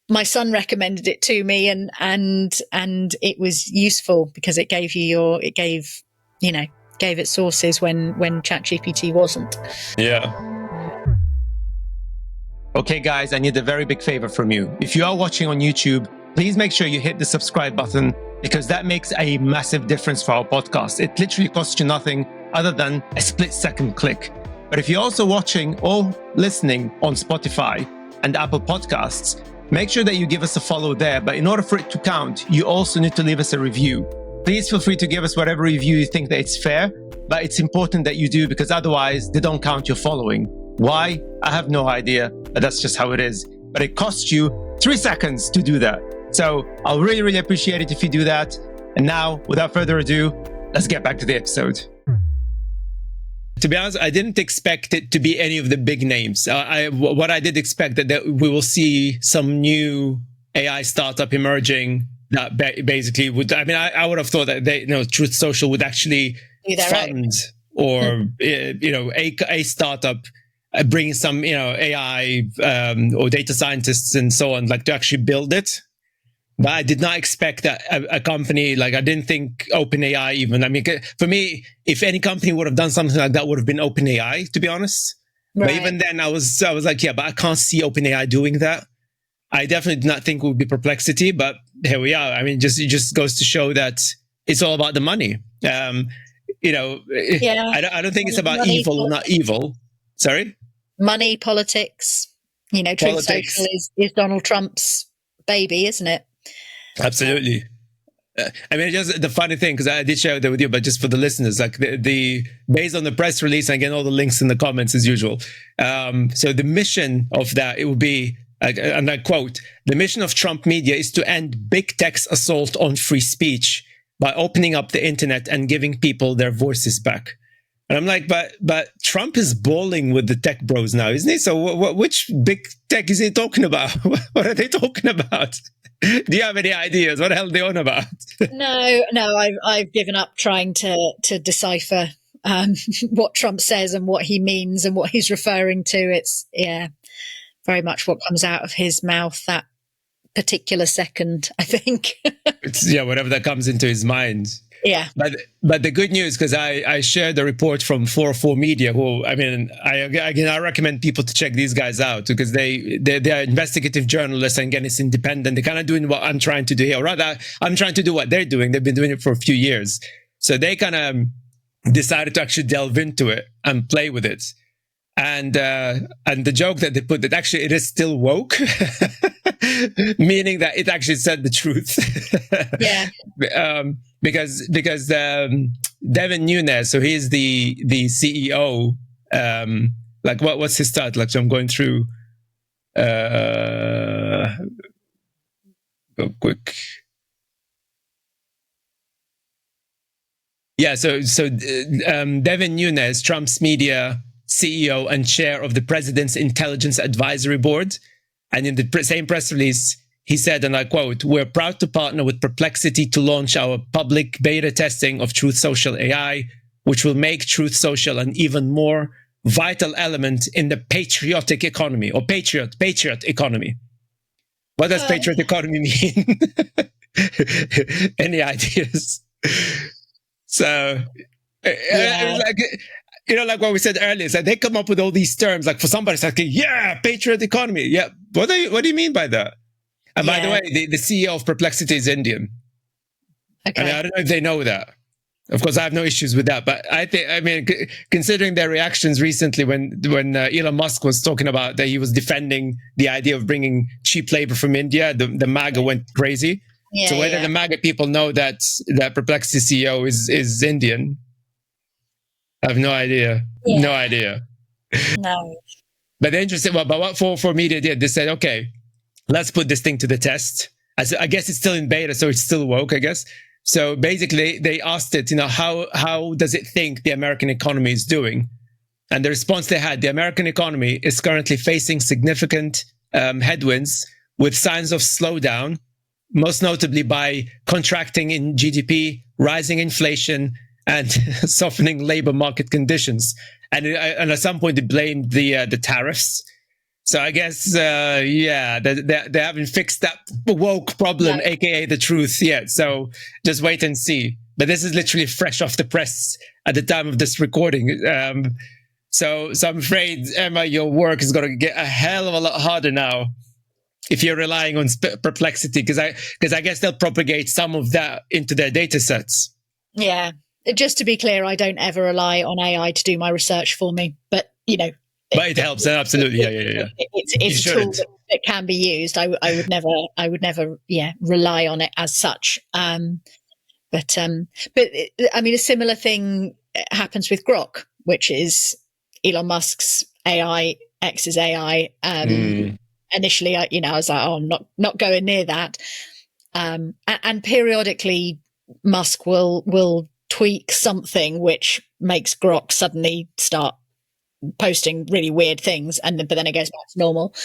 my son recommended it to me, and it was useful because it gave it sources when ChatGPT wasn't. Yeah. Okay, guys, I need a very big favor from you. If you are watching on YouTube, please make sure you hit the subscribe button, because that makes a massive difference for our podcast. It literally costs you nothing other than a split-second click. But if you're also watching or listening on Spotify and Apple Podcasts, make sure that you give us a follow there. But in order for it to count, you also need to leave us a review. Please feel free to give us whatever review you think that it's fair, but it's important that you do, because otherwise they don't count your following. Why? I have no idea, but that's just how it is. But it costs you 3 seconds to do that. So I'll really, really appreciate it if you do that. And now, without further ado, let's get back to the episode. To be honest, I didn't expect it to be any of the big names. What I did expect that we will see some new AI startup emerging that basically would. I mean, I would have thought that Truth Social would actually fund or a startup bring some AI or data scientists and so on, like, to actually build it. But I did not expect that a company, like I didn't think OpenAI even. I mean, for me, if any company would have done something like that, would have been OpenAI, to be honest. Right. But even then, I was like, yeah, but I can't see OpenAI doing that. I definitely did not think it would be Perplexity, but here we are. I mean, it just goes to show that it's all about the money. I don't think it's about money, evil or not evil. Sorry? Money, politics. Truth Politics. Social is Donald Trump's baby, isn't it? Absolutely. I mean, just the funny thing, because I did share that with you, but just for the listeners, like the based on the press release, and again, all the links in the comments as usual. So the mission of that, it will be, and I quote, the mission of Trump media is to end big tech's assault on free speech by opening up the internet and giving people their voices back. And I'm like, but Trump is balling with the tech bros now, isn't he? So which big tech is he talking about? What are they talking about? Do you have any ideas? What the hell are they on about? No, I've given up trying to decipher what Trump says and what he means and what he's referring to. It's very much what comes out of his mouth that particular second, I think. It's whatever that comes into his mind. Yeah. But the good news, because I shared the report from 404 Media, who, I mean, I recommend people to check these guys out, because they are investigative journalists, and again, it's independent. They're kind of doing what I'm trying to do here. Or rather, I'm trying to do what they're doing. They've been doing it for a few years. So they kind of decided to actually delve into it and play with it. And the joke that they put, that actually it is still woke, meaning that it actually said the truth. Yeah. Because Devin Nunes, so he's the CEO. Like what's his title? Like, so I'm going through. Go quick. Yeah, so Devin Nunes, Trump's media CEO and chair of the President's Intelligence Advisory Board, and in the same press release, he said, and I quote, "We're proud to partner with Perplexity to launch our public beta testing of Truth Social AI, which will make Truth Social an even more vital element in the patriotic economy," or patriot economy. What does patriot economy mean? Any ideas? So, like what we said earlier, is that they come up with all these terms. Like for somebody, it's like, yeah, patriot economy. Yeah, what do you mean by that? And by the way, the CEO of Perplexity is Indian. Okay. I mean, I don't know if they know that. Of course, I have no issues with that. But I mean, considering their reactions recently when Elon Musk was talking about that he was defending the idea of bringing cheap labor from India, the MAGA went crazy. Yeah, so whether the MAGA people know that Perplexity CEO is Indian, I have no idea. Yeah. No idea. No. But interesting. Well, but what 404 Media did, they said, okay, let's put this thing to the test. I guess it's still in beta, so it's still woke, I guess. So basically, they asked it, how does it think the American economy is doing? And the response they had, the American economy is currently facing significant headwinds with signs of slowdown, most notably by contracting in GDP, rising inflation, and softening labor market conditions. And at some point, they blamed the tariffs. So I guess, they haven't fixed that woke problem, aka the truth yet. So just wait and see. But this is literally fresh off the press at the time of this recording. So I'm afraid, Emma, your work is going to get a hell of a lot harder now if you're relying on Perplexity, because I guess they'll propagate some of that into their data sets. Yeah. Just to be clear, I don't ever rely on AI to do my research for me, but but it helps, absolutely. Yeah. It's a tool that can be used. I would never, rely on it as such. But I mean, a similar thing happens with Grok, which is Elon Musk's AI, X's AI. Initially, I was like, oh, I'm not going near that. And periodically, Musk will tweak something which makes Grok suddenly start posting really weird things, but then it goes back to normal.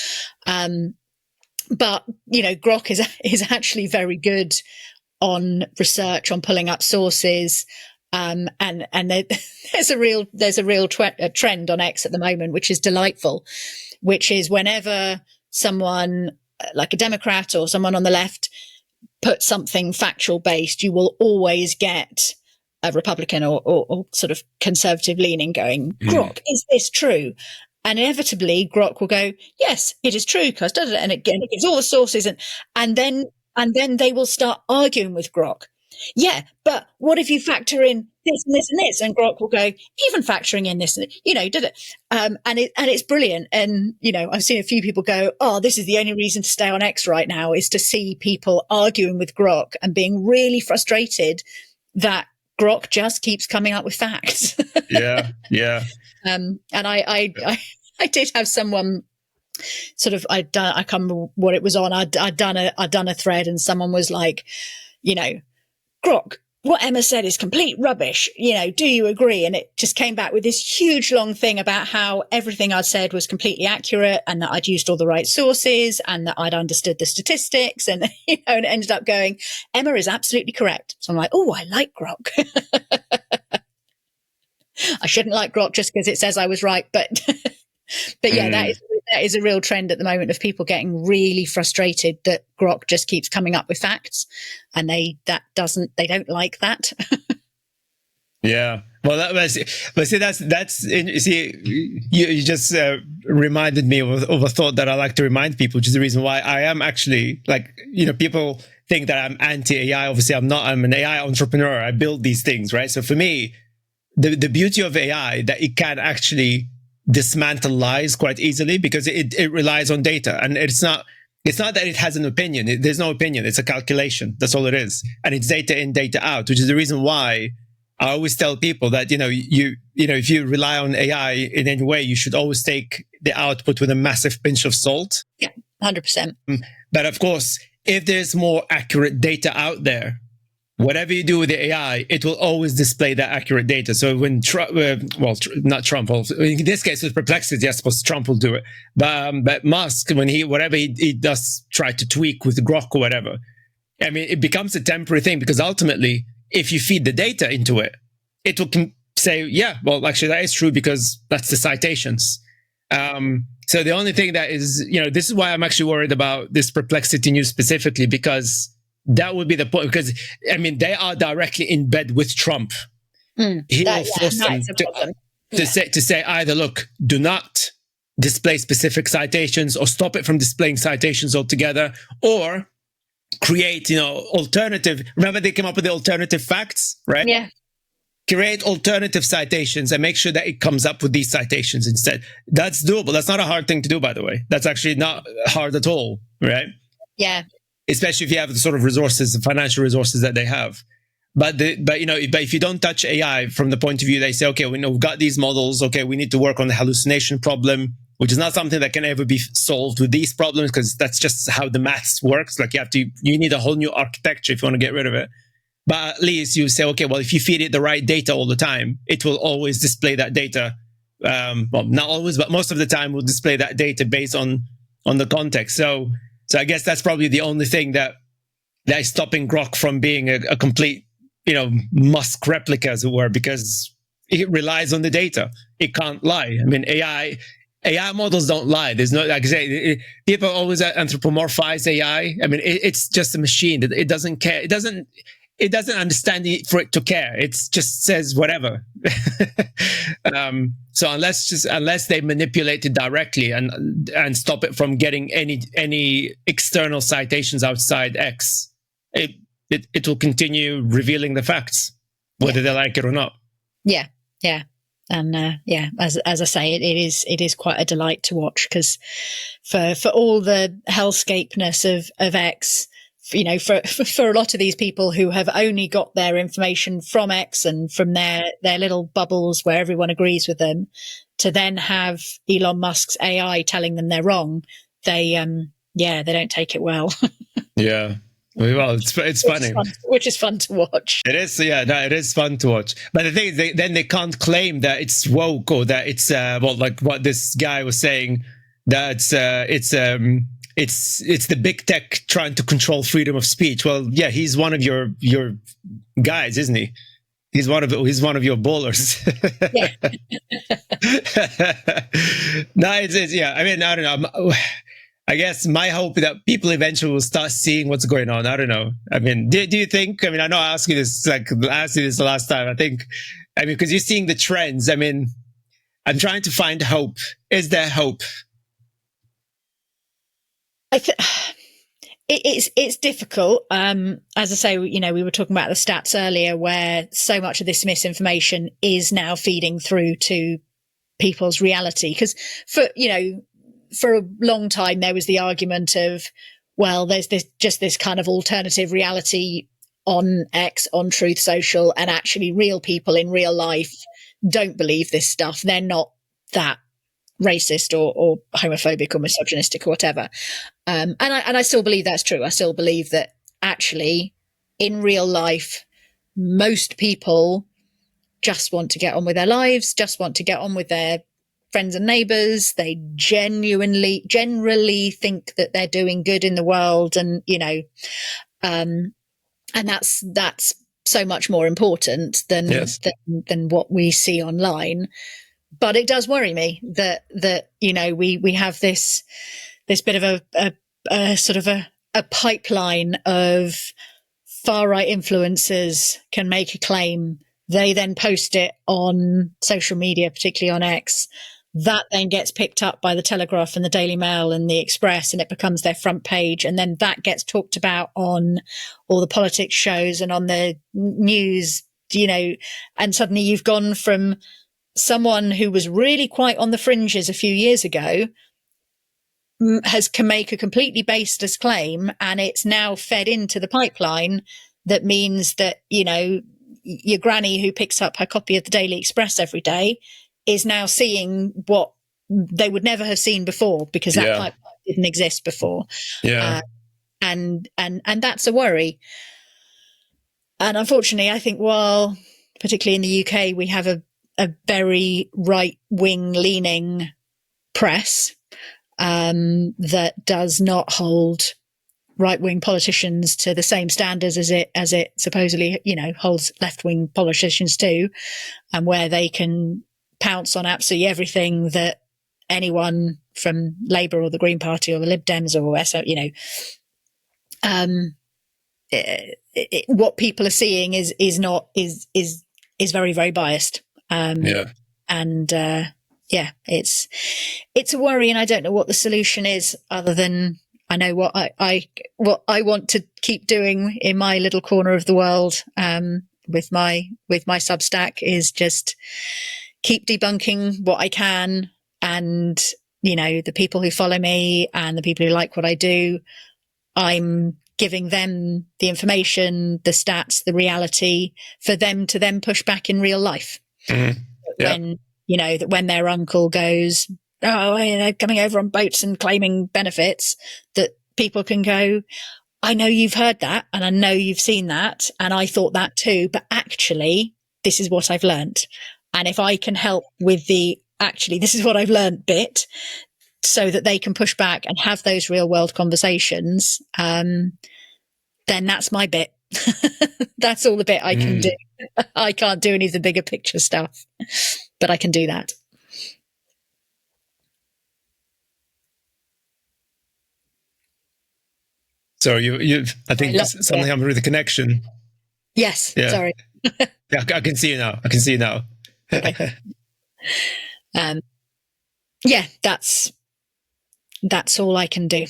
But Grok is actually very good on research, on pulling up sources, and there's a real trend on X at the moment, which is delightful, which is whenever someone like a Democrat or someone on the left put something factual based, you will always get a Republican or sort of conservative leaning going, Grok, is this true? And inevitably Grok will go, yes, it is true, because and it gives all the sources, and then they will start arguing with Grok. Yeah, but what if you factor in this and this and this? And Grok will go, even factoring in this, and did it? And it's brilliant. And I've seen a few people go, oh, this is the only reason to stay on X right now, is to see people arguing with Grok and being really frustrated that Grok just keeps coming up with facts. Yeah. And I did have someone sort of, I can't remember what it was on. I'd done a thread, and someone was like, Grok, what Emma said is complete rubbish. Do you agree? And it just came back with this huge long thing about how everything I'd said was completely accurate, and that I'd used all the right sources, and that I'd understood the statistics, and and it ended up going, Emma is absolutely correct. So I'm like, oh, I like Grok. I shouldn't like Grok just because it says I was right, but yeah, that is a real trend at the moment of people getting really frustrated that Grok just keeps coming up with facts, and they don't like that. Yeah. Well, you just reminded me of a thought that I like to remind people, which is the reason why I am actually people think that I'm anti-AI. Obviously, I'm not. I'm an AI entrepreneur. I build these things, right? So for me, the beauty of AI that it can actually dismantle lies quite easily, because it relies on data, and it's not that it has an opinion. There's no opinion. It's a calculation. That's all it is, and it's data in, data out, which is the reason why I always tell people that if you rely on AI in any way, you should always take the output with a massive pinch of salt. Yeah, 100%. But of course, if there's more accurate data out there, whatever you do with the AI, it will always display that accurate data. So when not Trump, in this case with Perplexity, I suppose Trump will do it. But Musk, when he does try to tweak with Grok or whatever, I mean, it becomes a temporary thing, because ultimately, if you feed the data into it, it will say, yeah, well, actually that is true because that's the citations. So the only thing that is, this is why I'm actually worried about this Perplexity news specifically, because that would be the point, because they are directly in bed with Trump. He will force them to say either, look, do not display specific citations, or stop it from displaying citations altogether, or create, alternative. Remember, they came up with the alternative facts, right? Yeah. Create alternative citations and make sure that it comes up with these citations instead. That's doable. That's not a hard thing to do, by the way. That's actually not hard at all, right? Yeah. Especially if you have the sort of resources, the financial resources that they have. But if you don't touch AI from the point of view, they say, okay, we've got these models. Okay, we need to work on the hallucination problem, which is not something that can ever be solved with these problems, because that's just how the maths works. Like you need a whole new architecture if you want to get rid of it. But at least you say, okay, well, if you feed it the right data all the time, it will always display that data. Well, not always, but most of the time will display that data based on the context. So I guess that's probably the only thing that is stopping Grok from being a complete, Musk replica, as it were, because it relies on the data. It can't lie. I mean, AI models don't lie. There's no, like I say, people always anthropomorphize AI. I mean, it's just a machine that it doesn't care. It doesn't understand for it to care. It just says whatever. So unless they manipulate it directly and stop it from getting any external citations outside X, it will continue revealing the facts, whether they like it or not. Yeah. And as I say, it is quite a delight to watch, because for all the hellscapeness of X, for a lot of these people who have only got their information from X and from their little bubbles where everyone agrees with them, to then have Elon Musk's AI telling them they're wrong, they don't take it well. Yeah. Well, it's funny, which is fun to watch. It is, yeah. No, it is fun to watch. But the thing is, then they can't claim that it's woke, or that it's like what this guy was saying, that it's the big tech trying to control freedom of speech. Well, yeah, he's one of your guys, isn't he? He's one of your ballers. Yeah. No, it's yeah. I mean, I don't know. I guess my hope that people eventually will start seeing what's going on. I don't know. I mean, do you think? I mean, I know I asked you this I asked you this the last time. I mean, because you're seeing the trends. I mean, I'm trying to find hope. Is there hope? It's difficult. As I say, we were talking about the stats earlier, where so much of this misinformation is now feeding through to people's reality. Because for a long time, there was the argument of, well, there's this kind of alternative reality on X, on Truth Social, and actually real people in real life don't believe this stuff. They're not that racist or homophobic or misogynistic or whatever. And I still believe that's true. I still believe that actually in real life, most people just want to get on with their lives, just want to get on with their friends and neighbors. They generally think that they're doing good in the world, and and that's so much more important than what we see online. But it does worry me that we have this bit of a sort of a pipeline of far right influencers can make a claim, they then post it on social media, particularly on X. That then gets picked up by the Telegraph and the Daily Mail and the Express, and it becomes their front page. And then that gets talked about on all the politics shows and on the news, and suddenly you've gone from someone who was really quite on the fringes a few years ago can make a completely baseless claim, and it's now fed into the pipeline. That means that, your granny who picks up her copy of the Daily Express every day is now seeing what they would never have seen before, because that pipeline didn't exist before. Yeah. And that's a worry. And unfortunately, I think while, particularly in the UK, we have a very right-wing leaning press that does not hold right-wing politicians to the same standards as it supposedly, holds left-wing politicians to, and where they can pounce on absolutely everything that anyone from Labour or the Green Party or the Lib Dems or what people are seeing is very, very biased. It's a worry, and I don't know what the solution is, other than I know what I want to keep doing in my little corner of the world with my Substack is just keep debunking what I can, and the people who follow me and the people who like what I do, I'm giving them the information, the stats, the reality for them to then push back in real life. Mm-hmm. When that when their uncle goes, they're coming over on boats and claiming benefits, that people can go, I know you've heard that, and I know you've seen that, and I thought that too, but actually this is what I've learned. And if I can help with the actually this is what I've learned bit, so that they can push back and have those real world conversations, then that's my bit. That's all the bit I can do. I can't do any of the bigger picture stuff, but I can do that. So I think something happened with the connection. Yes. Yeah. Sorry. Yeah, I can see you now. Okay. That's all I can do.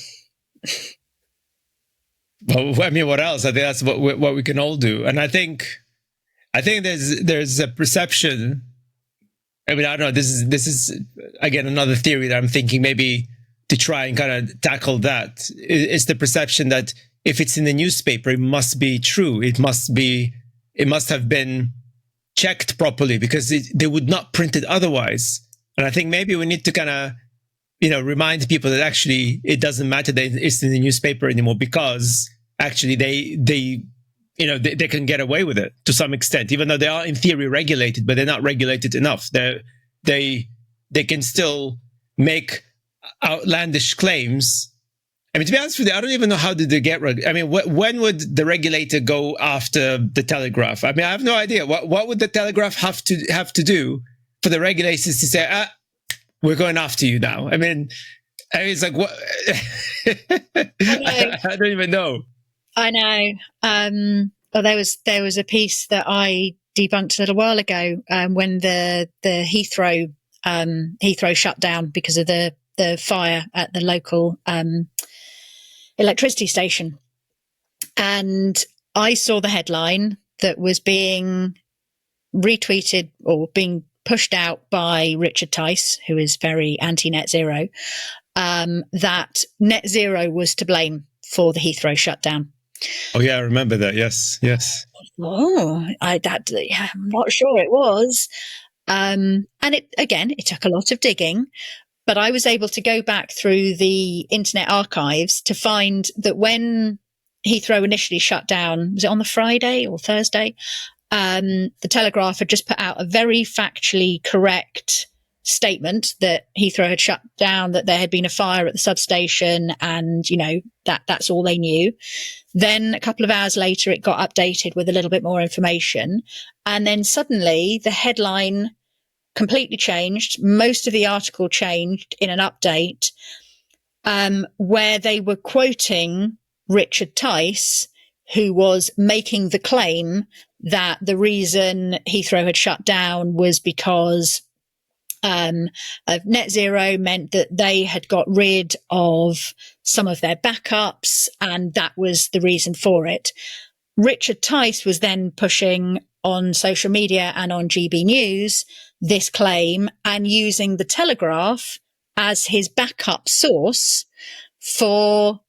Well, I mean, what else? I think that's what we can all do. And I think there's a perception. I mean, I don't know. This is again another theory that I'm thinking maybe to try and kind of tackle that. It's the perception that if it's in the newspaper, it must be true. It must have been checked properly, because they would not print it otherwise. And I think maybe we need to kind of, remind people that actually it doesn't matter that it's in the newspaper anymore, because actually they can get away with it to some extent, even though they are in theory regulated, but they're not regulated enough. They can still make outlandish claims. I mean, to be honest with you, I don't even know how did they get. I mean, when would the regulator go after the Telegraph? I mean, I have no idea. What would the Telegraph have to do for the regulators to say, we're going after you now? I mean, And it's like, what? know. I don't even know. I know. Well, there was a piece that I debunked a little while ago when the Heathrow shut down because of the fire at the local electricity station, and I saw the headline that was being retweeted or being pushed out by Richard Tice, who is very anti-net zero, that net zero was to blame for the Heathrow shutdown. Oh yeah, I remember that. Yes. Oh, I'm not sure it was. And it took a lot of digging, but I was able to go back through the Internet Archives to find that when Heathrow initially shut down, was it on the Friday or Thursday? The Telegraph had just put out a very factually correct statement that Heathrow had shut down, that there had been a fire at the substation, and that's all they knew. Then a couple of hours later, it got updated with a little bit more information, and then suddenly the headline completely changed. Most of the article changed in an update, where they were quoting Richard Tice, who was making the claim that the reason Heathrow had shut down was because of net zero meant that they had got rid of some of their backups, and that was the reason for it. Richard Tice was then pushing on social media and on GB News this claim and using the Telegraph as his backup source for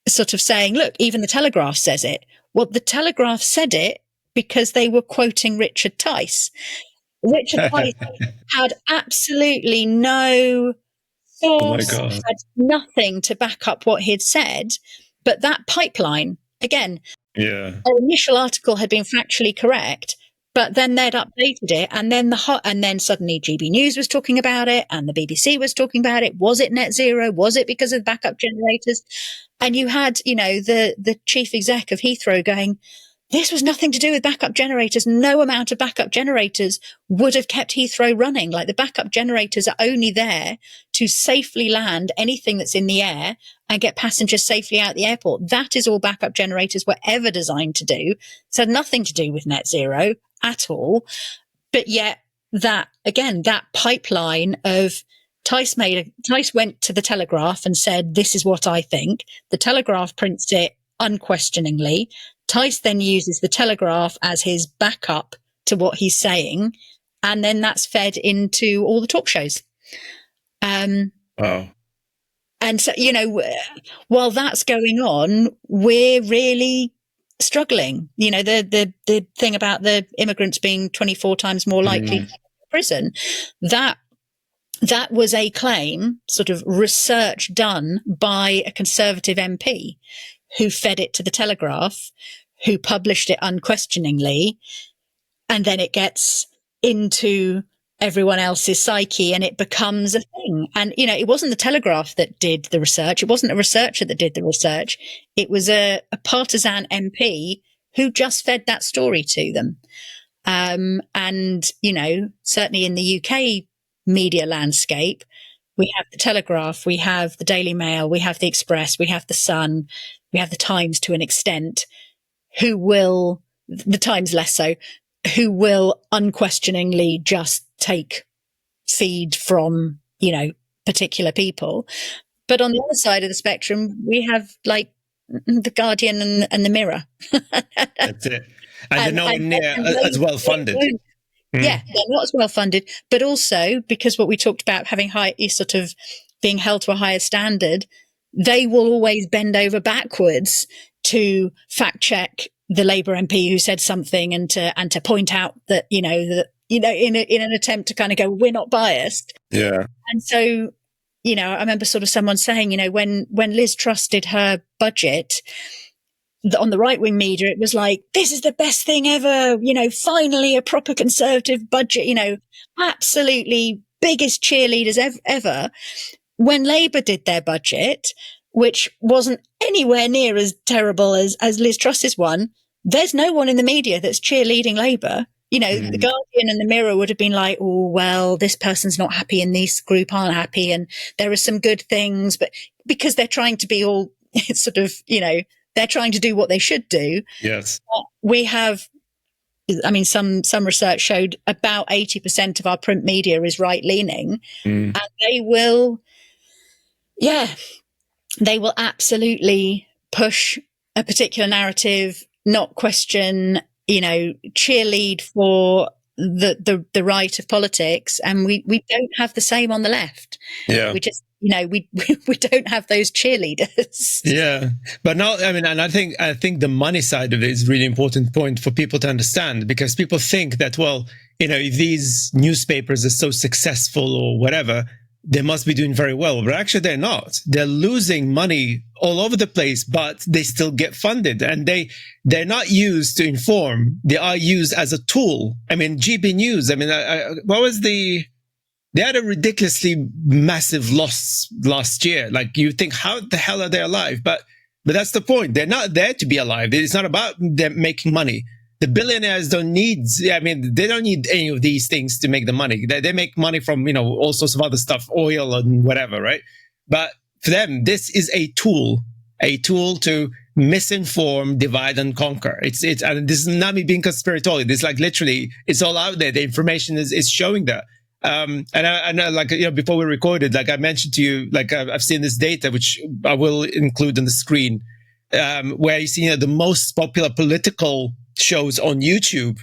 sort of saying, look, even the Telegraph says it. Well, the Telegraph said it because they were quoting Richard Tice. Richard Tice had absolutely no source, had nothing to back up what he'd said. But that pipeline, again, our initial article had been factually correct, but then they'd updated it, and then suddenly GB News was talking about it, and the BBC was talking about it. Was it net zero? Was it because of backup generators? And you had, the chief exec of Heathrow going, this was nothing to do with backup generators. No amount of backup generators would have kept Heathrow running. Like, the backup generators are only there to safely land anything that's in the air and get passengers safely out the airport. That is all backup generators were ever designed to do. It's had nothing to do with net zero at all. But yet that pipeline of Tice went to the Telegraph and said, this is what I think. The Telegraph prints it unquestioningly. Tice then uses the Telegraph as his backup to what he's saying, and then that's fed into all the talk shows. Wow. And so, while that's going on, we're really struggling. The thing about the immigrants being 24 times more likely to go to prison, that was a claim, sort of research done by a Conservative MP who fed it to the Telegraph, who published it unquestioningly, and then it gets into everyone else's psyche and it becomes a thing. And, it wasn't the Telegraph that did the research. It wasn't a researcher that did the research. It was a partisan MP who just fed that story to them. And, certainly in the UK media landscape, we have the Telegraph, we have the Daily Mail, we have the Express, we have the Sun, we have the Times to an extent, the Times less so, who will unquestioningly just take feed from, particular people. But on the other side of the spectrum, we have like the Guardian and the Mirror. That's it. And they're nowhere near as well funded. Yeah, they're not as well funded, but also because what we talked about, having sort of being held to a higher standard, they will always bend over backwards to fact check the Labour MP who said something and to point out that, in an attempt to kind of go, we're not biased. Yeah. And so, I remember sort of someone saying, when Liz Truss did her budget, on the right-wing media, it was like, this is the best thing ever, finally a proper Conservative budget, absolutely biggest cheerleaders ever. When Labour did their budget, which wasn't anywhere near as terrible as Liz Truss's one, there's no one in the media that's cheerleading Labour. The Guardian and the Mirror would have been like, oh, well, this person's not happy and this group aren't happy. And there are some good things, but because they're trying to be all sort of, they're trying to do what they should do. Yes. We have, some research showed about 80% of our print media is right leaning, and they will absolutely push a particular narrative, not question, cheerlead for the right of politics, and we don't have the same on the left. Yeah, we just we don't have those cheerleaders. Yeah, but now and I think the money side of it is a really important point for people to understand, because people think that, well, if these newspapers are so successful or whatever, they must be doing very well, but actually they're not. They're losing money all over the place, but they still get funded, and they're not used to inform. They are used as a tool. GB News. They had a ridiculously massive loss last year. Like, you think, how the hell are they alive? But that's the point. They're not there to be alive. It's not about them making money. The billionaires don't need, they don't need any of these things to make the money. They make money from, all sorts of other stuff, oil and whatever, right? But for them, this is a tool to misinform, divide and conquer. And this is not me being conspiratorial. This is like literally, it's all out there. The information is showing that. And I before we recorded, like I mentioned to you, like I've seen this data, which I will include on the screen, where you see the most popular political shows on YouTube,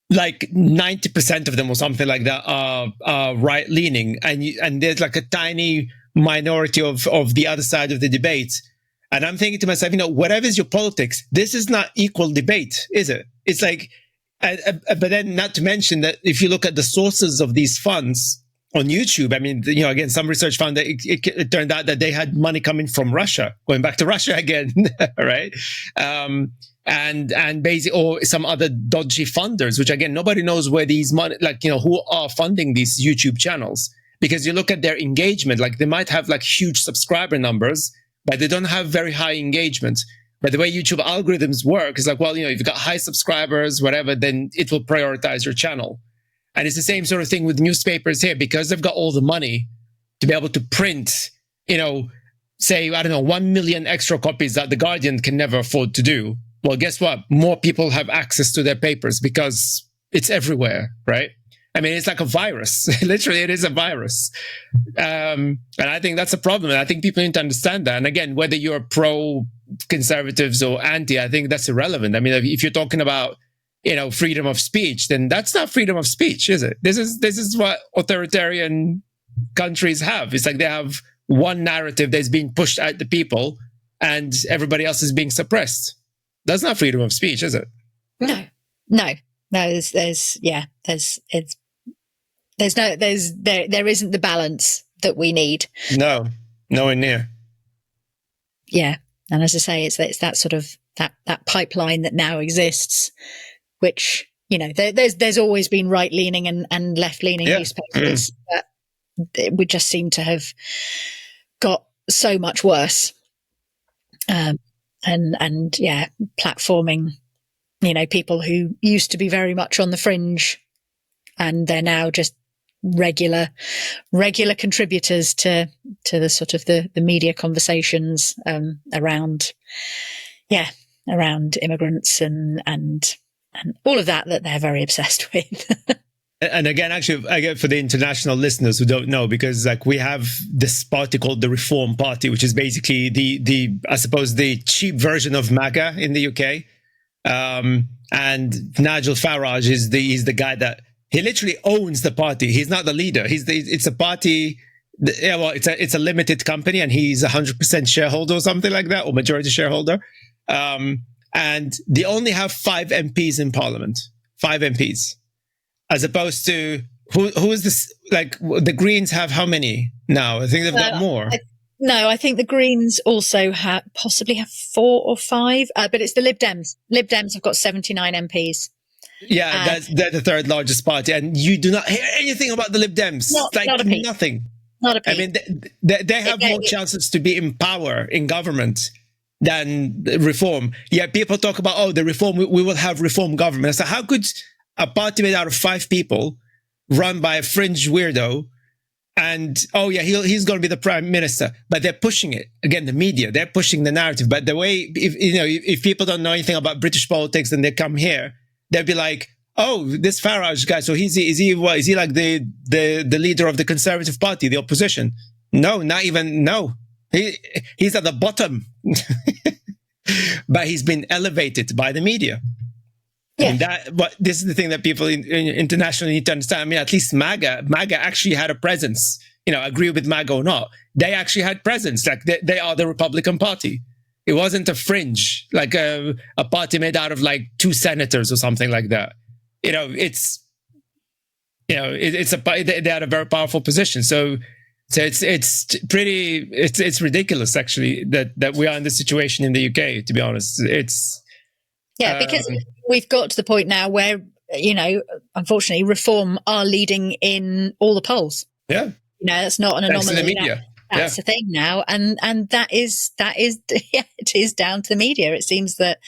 like 90% of them or something like that are right leaning, and there's like a tiny minority of the other side of the debate. And I'm thinking to myself, whatever is your politics, this is not equal debate, is it? It's like, but then not to mention that if you look at the sources of these funds on YouTube, again, some research found that it turned out that they had money coming from Russia, going back to Russia again, right? And basically, or some other dodgy funders, which again, nobody knows where these money, who are funding these YouTube channels, because you look at their engagement, like they might have like huge subscriber numbers, but they don't have very high engagement. But the way YouTube algorithms work is like, well, if you've got high subscribers, whatever, then it will prioritize your channel. And it's the same sort of thing with newspapers here, because they've got all the money to be able to print, say, 1 million extra copies that the Guardian can never afford to do. Well, guess what? More people have access to their papers because it's everywhere, right? It's like a virus. Literally, it is a virus. And I think that's a problem. And I think people need to understand that. And again, whether you're pro-conservatives or anti, I think that's irrelevant. If you're talking about, freedom of speech, then that's not freedom of speech, is it? This is what authoritarian countries have. It's like they have one narrative that's being pushed at the people and everybody else is being suppressed. That's not freedom of speech, is it? No. There isn't the balance that we need. No, nowhere near. Yeah. And as I say, it's that sort of that pipeline that now exists, which, there's always been right leaning and left leaning newspapers, but we just seem to have got so much worse. Platforming, people who used to be very much on the fringe, and they're now just regular contributors to the sort of the media conversations around immigrants and all of that they're very obsessed with. And again, actually, again, for the international listeners who don't know, because like we have this party called the Reform Party, which is basically the I suppose the cheap version of MAGA in the UK. And Nigel Farage is the guy that he literally owns the party. He's not the leader. It's a party. It's a limited company, and he's 100% shareholder or something like that, or majority shareholder. And they only have 5 MPs in Parliament. 5 MPs. As opposed to who is this? Like the Greens have how many now? I think they've got more. I think the Greens also possibly have 4 or 5, but it's the Lib Dems. Lib Dems have got 79 MPs. Yeah, they're the third largest party, and you do not hear anything about the Lib Dems. Not a peep. Nothing. Not a peep. They have more chances to be in power in government than reform. Yeah, people talk about the reform. We will have reform government. So how could a party made out of 5 people, run by a fringe weirdo, and he's going to be the prime minister. But they're pushing it again. The media, they're pushing the narrative. But the way, if people don't know anything about British politics and they come here, they'll be like, "Oh, this Farage guy. So is he like the leader of the Conservative Party, the opposition?" No, not even. No, he's at the bottom. But he's been elevated by the media. Yeah. But this is the thing that people internationally need to understand. I mean, at least MAGA actually had a presence. Agree with MAGA or not, they actually had presence. Like they are the Republican Party. It wasn't a fringe, like a party made out of like 2 senators or something like that. They had a very powerful position. So it's ridiculous actually that we are in this situation in the UK. To be honest, because we've got to the point now where unfortunately, Reform are leading in all the polls. Yeah, that's not an anomaly. The media. That's the thing now, and that is it is down to the media. It seems that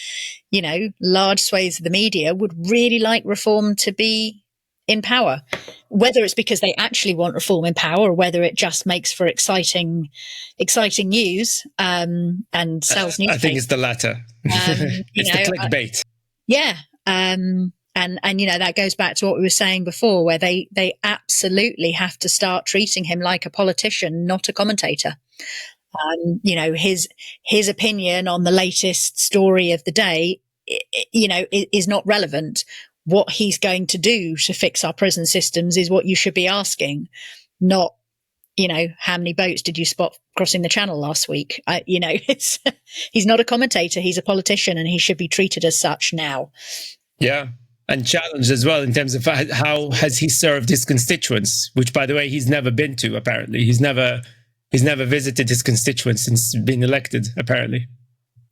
large swathes of the media would really like Reform to be in power, whether it's because they actually want Reform in power or whether it just makes for exciting news and sells newspapers. I think it's the latter. It's the clickbait. And that goes back to what we were saying before, where they absolutely have to start treating him like a politician, not a commentator. His opinion on the latest story of the day, is not relevant. What he's going to do to fix our prison systems is what you should be asking, not, how many boats did you spot crossing the channel last week? He's not a commentator. He's a politician, and he should be treated as such now. Yeah. And challenged as well in terms of how has he served his constituents, which, by the way, he's never been to, apparently. He's never visited his constituents since being elected, apparently.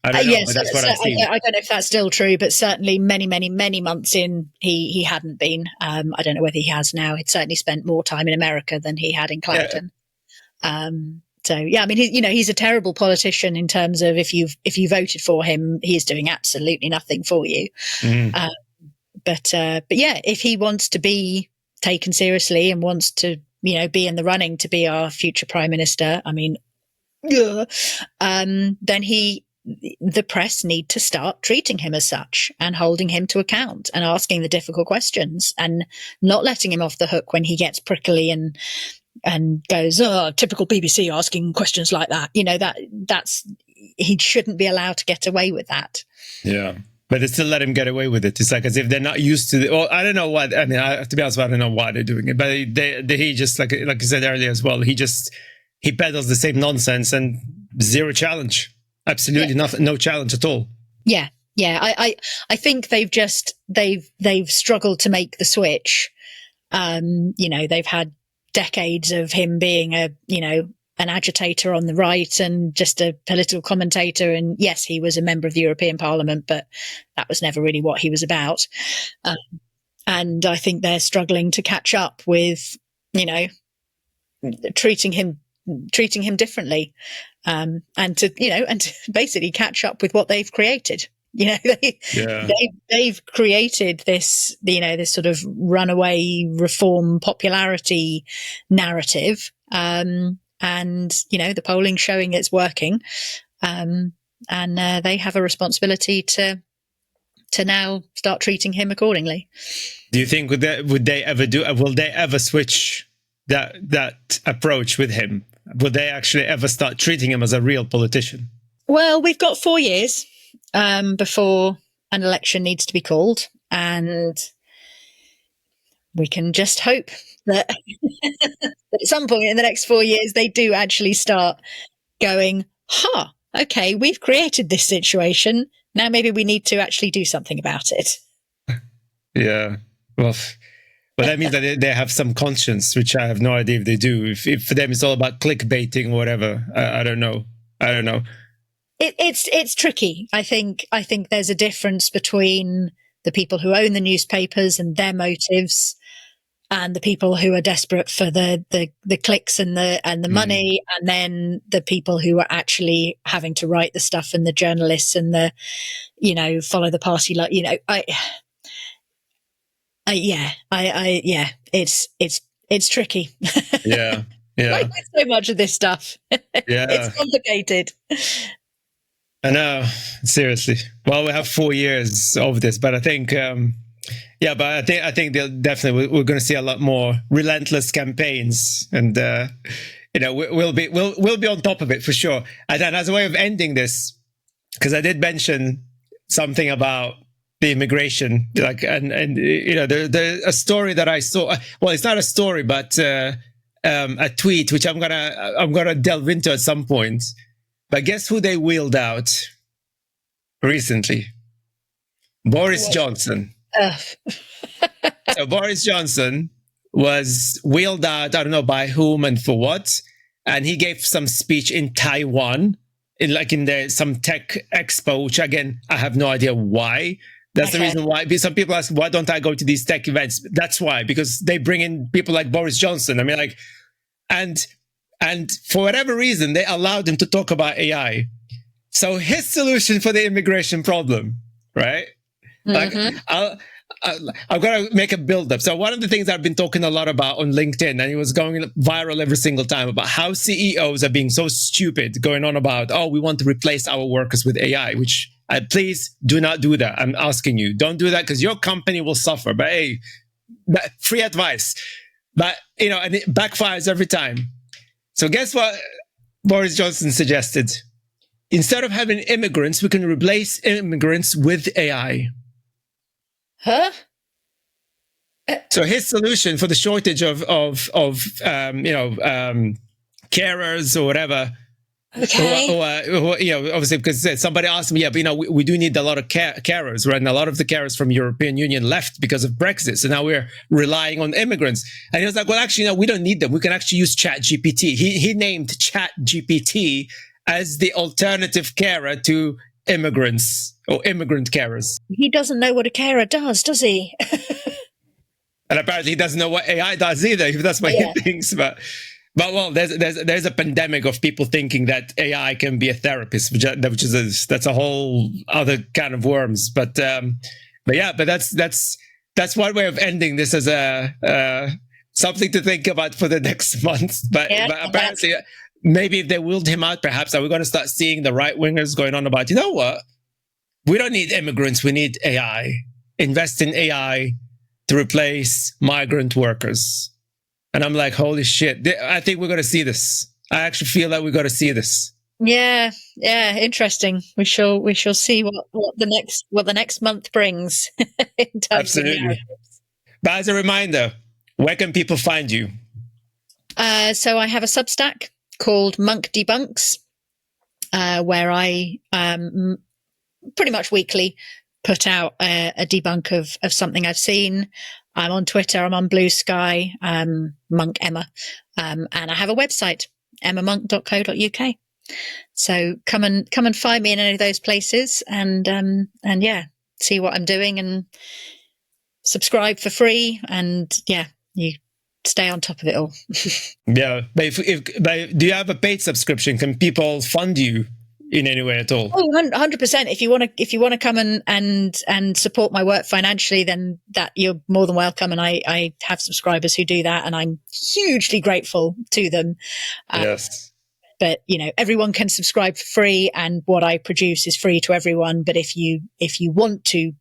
I don't know, but that's what I've seen. I don't know if that's still true, but certainly many, many, many months in, he hadn't been. I don't know whether he has now. He'd certainly spent more time in America than he had in Clapton. Yeah. I mean, he's a terrible politician in terms of if you voted for him, he is doing absolutely nothing for you. But if he wants to be taken seriously and wants to, be in the running to be our future prime minister, I mean, then the press need to start treating him as such and holding him to account and asking the difficult questions and not letting him off the hook when he gets prickly and goes, "Oh, typical BBC asking questions like that." He shouldn't be allowed to get away with that. Yeah. But they still let him get away with it. It's like as if they're not used to it. Or I don't know what. I mean, to be honest, I don't know why they're doing it. But he just, like you said earlier as well, he peddles the same nonsense and zero challenge. Absolutely nothing, no challenge at all. Yeah. I think they've struggled to make the switch. They've had decades of him being an agitator on the right and just a political commentator. And yes, he was a member of the European Parliament, but that was never really what he was about. And I think they're struggling to catch up with, treating him differently, and to basically catch up with what they've created. They've created this, this sort of runaway Reform popularity narrative. And the polling's showing it's working, and they have a responsibility to now start treating him accordingly. Do you think will they ever switch that approach with him? Will they actually ever start treating him as a real politician? Well, we've got 4 years before an election needs to be called, and we can just hope that at some point in the next 4 years, they do actually start going, okay, we've created this situation. Now maybe we need to actually do something about it. Yeah. Well, that means that they have some conscience, which I have no idea if they do. If for them it's all about clickbaiting or whatever, I don't know. It's tricky. I think there's a difference between the people who own the newspapers and their motives, and the people who are desperate for the clicks and the money, and then the people who are actually having to write the stuff, and the journalists and the follow the party. Yeah, yeah, it's tricky. Yeah. Like so much of this stuff. Yeah. It's complicated. I know, seriously. Well, we have 4 years of this, but I think, but I think they'll definitely, we're going to see a lot more relentless campaigns, and we'll be on top of it for sure. And then, as a way of ending this, because I did mention something about the immigration, like, and there's a story that I saw. Well, it's not a story, but a tweet which I'm gonna delve into at some point. But guess who they wheeled out recently? Boris Johnson. So Boris Johnson was wheeled out, I don't know by whom and for what. And he gave some speech in Taiwan, in some tech expo, which again, I have no idea why. That's the reason why. Because some people ask, why don't I go to these tech events? That's why, because they bring in people like Boris Johnson. I mean, like, and for whatever reason, they allowed him to talk about AI. So his solution for the immigration problem, right? Mm-hmm. Like, I've got to make a build up. So one of the things I've been talking a lot about on LinkedIn, and it was going viral every single time, about how CEOs are being so stupid, going on about, oh, we want to replace our workers with AI, which please do not do that. I'm asking you, don't do that, because your company will suffer. But hey, free advice. But, and it backfires every time. So guess what Boris Johnson suggested? Instead of having immigrants, we can replace immigrants with AI. Huh? So his solution for the shortage of carers or whatever. Okay. Or obviously, because somebody asked me, but we do need a lot of carers, right? And a lot of the carers from European Union left because of Brexit. So now we're relying on immigrants. And he was like, well, actually, no, we don't need them. We can actually use ChatGPT. He named ChatGPT as the alternative carer to immigrants or immigrant carers. He doesn't know what a carer does he? And apparently he doesn't know what AI does either, if that's what he thinks. But well, there's a pandemic of people thinking that AI can be a therapist, that's a whole other kind of worms. But that's one way of ending this as a something to think about for the next month. But apparently, maybe if they wheeled him out, perhaps are we going to start seeing the right wingers going on about, you know what? We don't need immigrants. We need AI. Invest in AI to replace migrant workers. And I'm like, holy shit. I think we're going to see this. I actually feel that we're going to see this. Yeah. Interesting. We shall see what the next month brings. In terms Absolutely. But as a reminder, where can people find you? So I have a Substack called Monk Debunks, where I pretty much weekly put out a debunk of something I've seen. I'm on Twitter, I'm on Blue Sky, Monk Emma, and I have a website, emmamonk.co.uk. So come and find me in any of those places, and see what I'm doing, and subscribe for free, and you stay on top of it all. Yeah, but do you have a paid subscription? Can people fund you in any way at all? Oh, 100%. If you want to come and support my work financially, then that you're more than welcome. And I have subscribers who do that, and I'm hugely grateful to them. Yes. But everyone can subscribe for free, and what I produce is free to everyone. But if you want to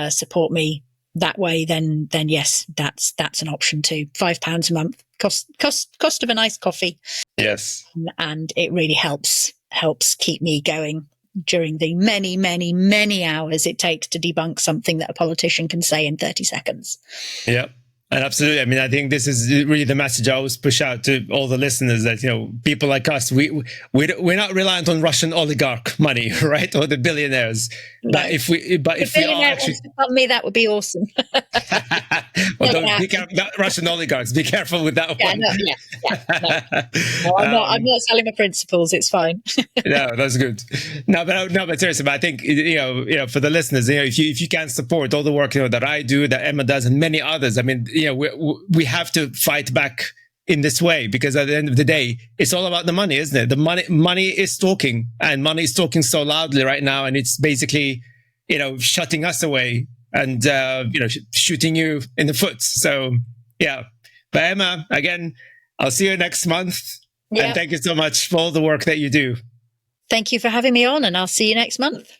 support me that way, then yes, that's an option too. £5 a month, cost of a nice coffee. Yes. And it really helps keep me going during the many, many, many hours it takes to debunk something that a politician can say in 30 seconds. Yeah. And absolutely. I mean, I think this is really the message I always push out to all the listeners, that, people like us, we're not reliant on Russian oligarch money, right? Or the billionaires. No. But if we are actually, to fund me, that would be awesome. well, don't be careful, not Russian oligarchs. Be careful with that one. No, I'm not selling my principles. It's fine. No, that's good. No, but seriously, but I think, for the listeners, if you can support all the work, that I do, that Emma does, and many others, I mean, we have to fight back in this way, because at the end of the day, it's all about the money, isn't it? The money is talking, and money is talking so loudly right now, and it's basically, shutting us away and shooting you in the foot. So yeah, but Emma, again, I'll see you next month. Yeah. And thank you so much for all the work that you do. Thank you for having me on, and I'll see you next month.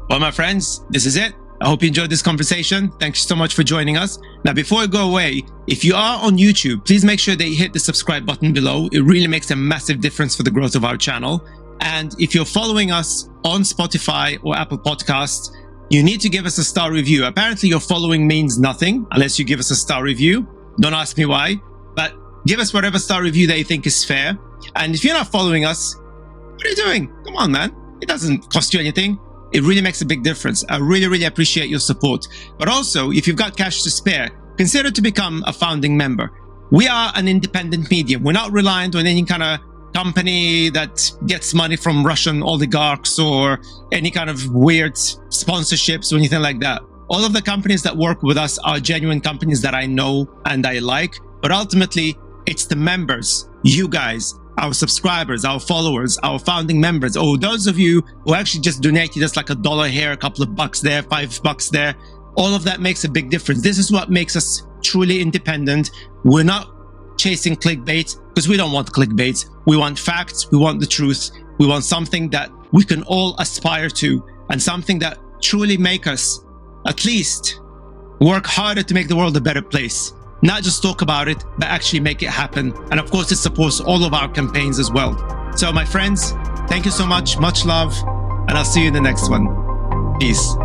Well, my friends, this is it. I hope you enjoyed this conversation. Thank you so much for joining us. Now, before I go away, if you are on YouTube, please make sure that you hit the subscribe button below. It really makes a massive difference for the growth of our channel. And if you're following us on Spotify or Apple Podcasts, you need to give us a star review. Apparently, your following means nothing unless you give us a star review. Don't ask me why, but give us whatever star review that you think is fair. And if you're not following us, what are you doing? Come on, man. It doesn't cost you anything. It really makes a big difference. I really, really appreciate your support. But also, if you've got cash to spare, consider to become a founding member. We are an independent medium. We're not reliant on any kind of company that gets money from Russian oligarchs or any kind of weird sponsorships or anything like that. All of the companies that work with us are genuine companies that I know and I like. But ultimately, it's the members, you guys, our subscribers, our followers, our founding members, or those of you who actually just donated us like $1 here, a couple of bucks there, $5 there. All of that makes a big difference. This is what makes us truly independent. We're not chasing clickbait because we don't want clickbait. We want facts. We want the truth. We want something that we can all aspire to and something that truly make us at least work harder to make the world a better place. Not just talk about it, but actually make it happen. And of course, it supports all of our campaigns as well. So my friends, thank you so much. Much love. And I'll see you in the next one. Peace.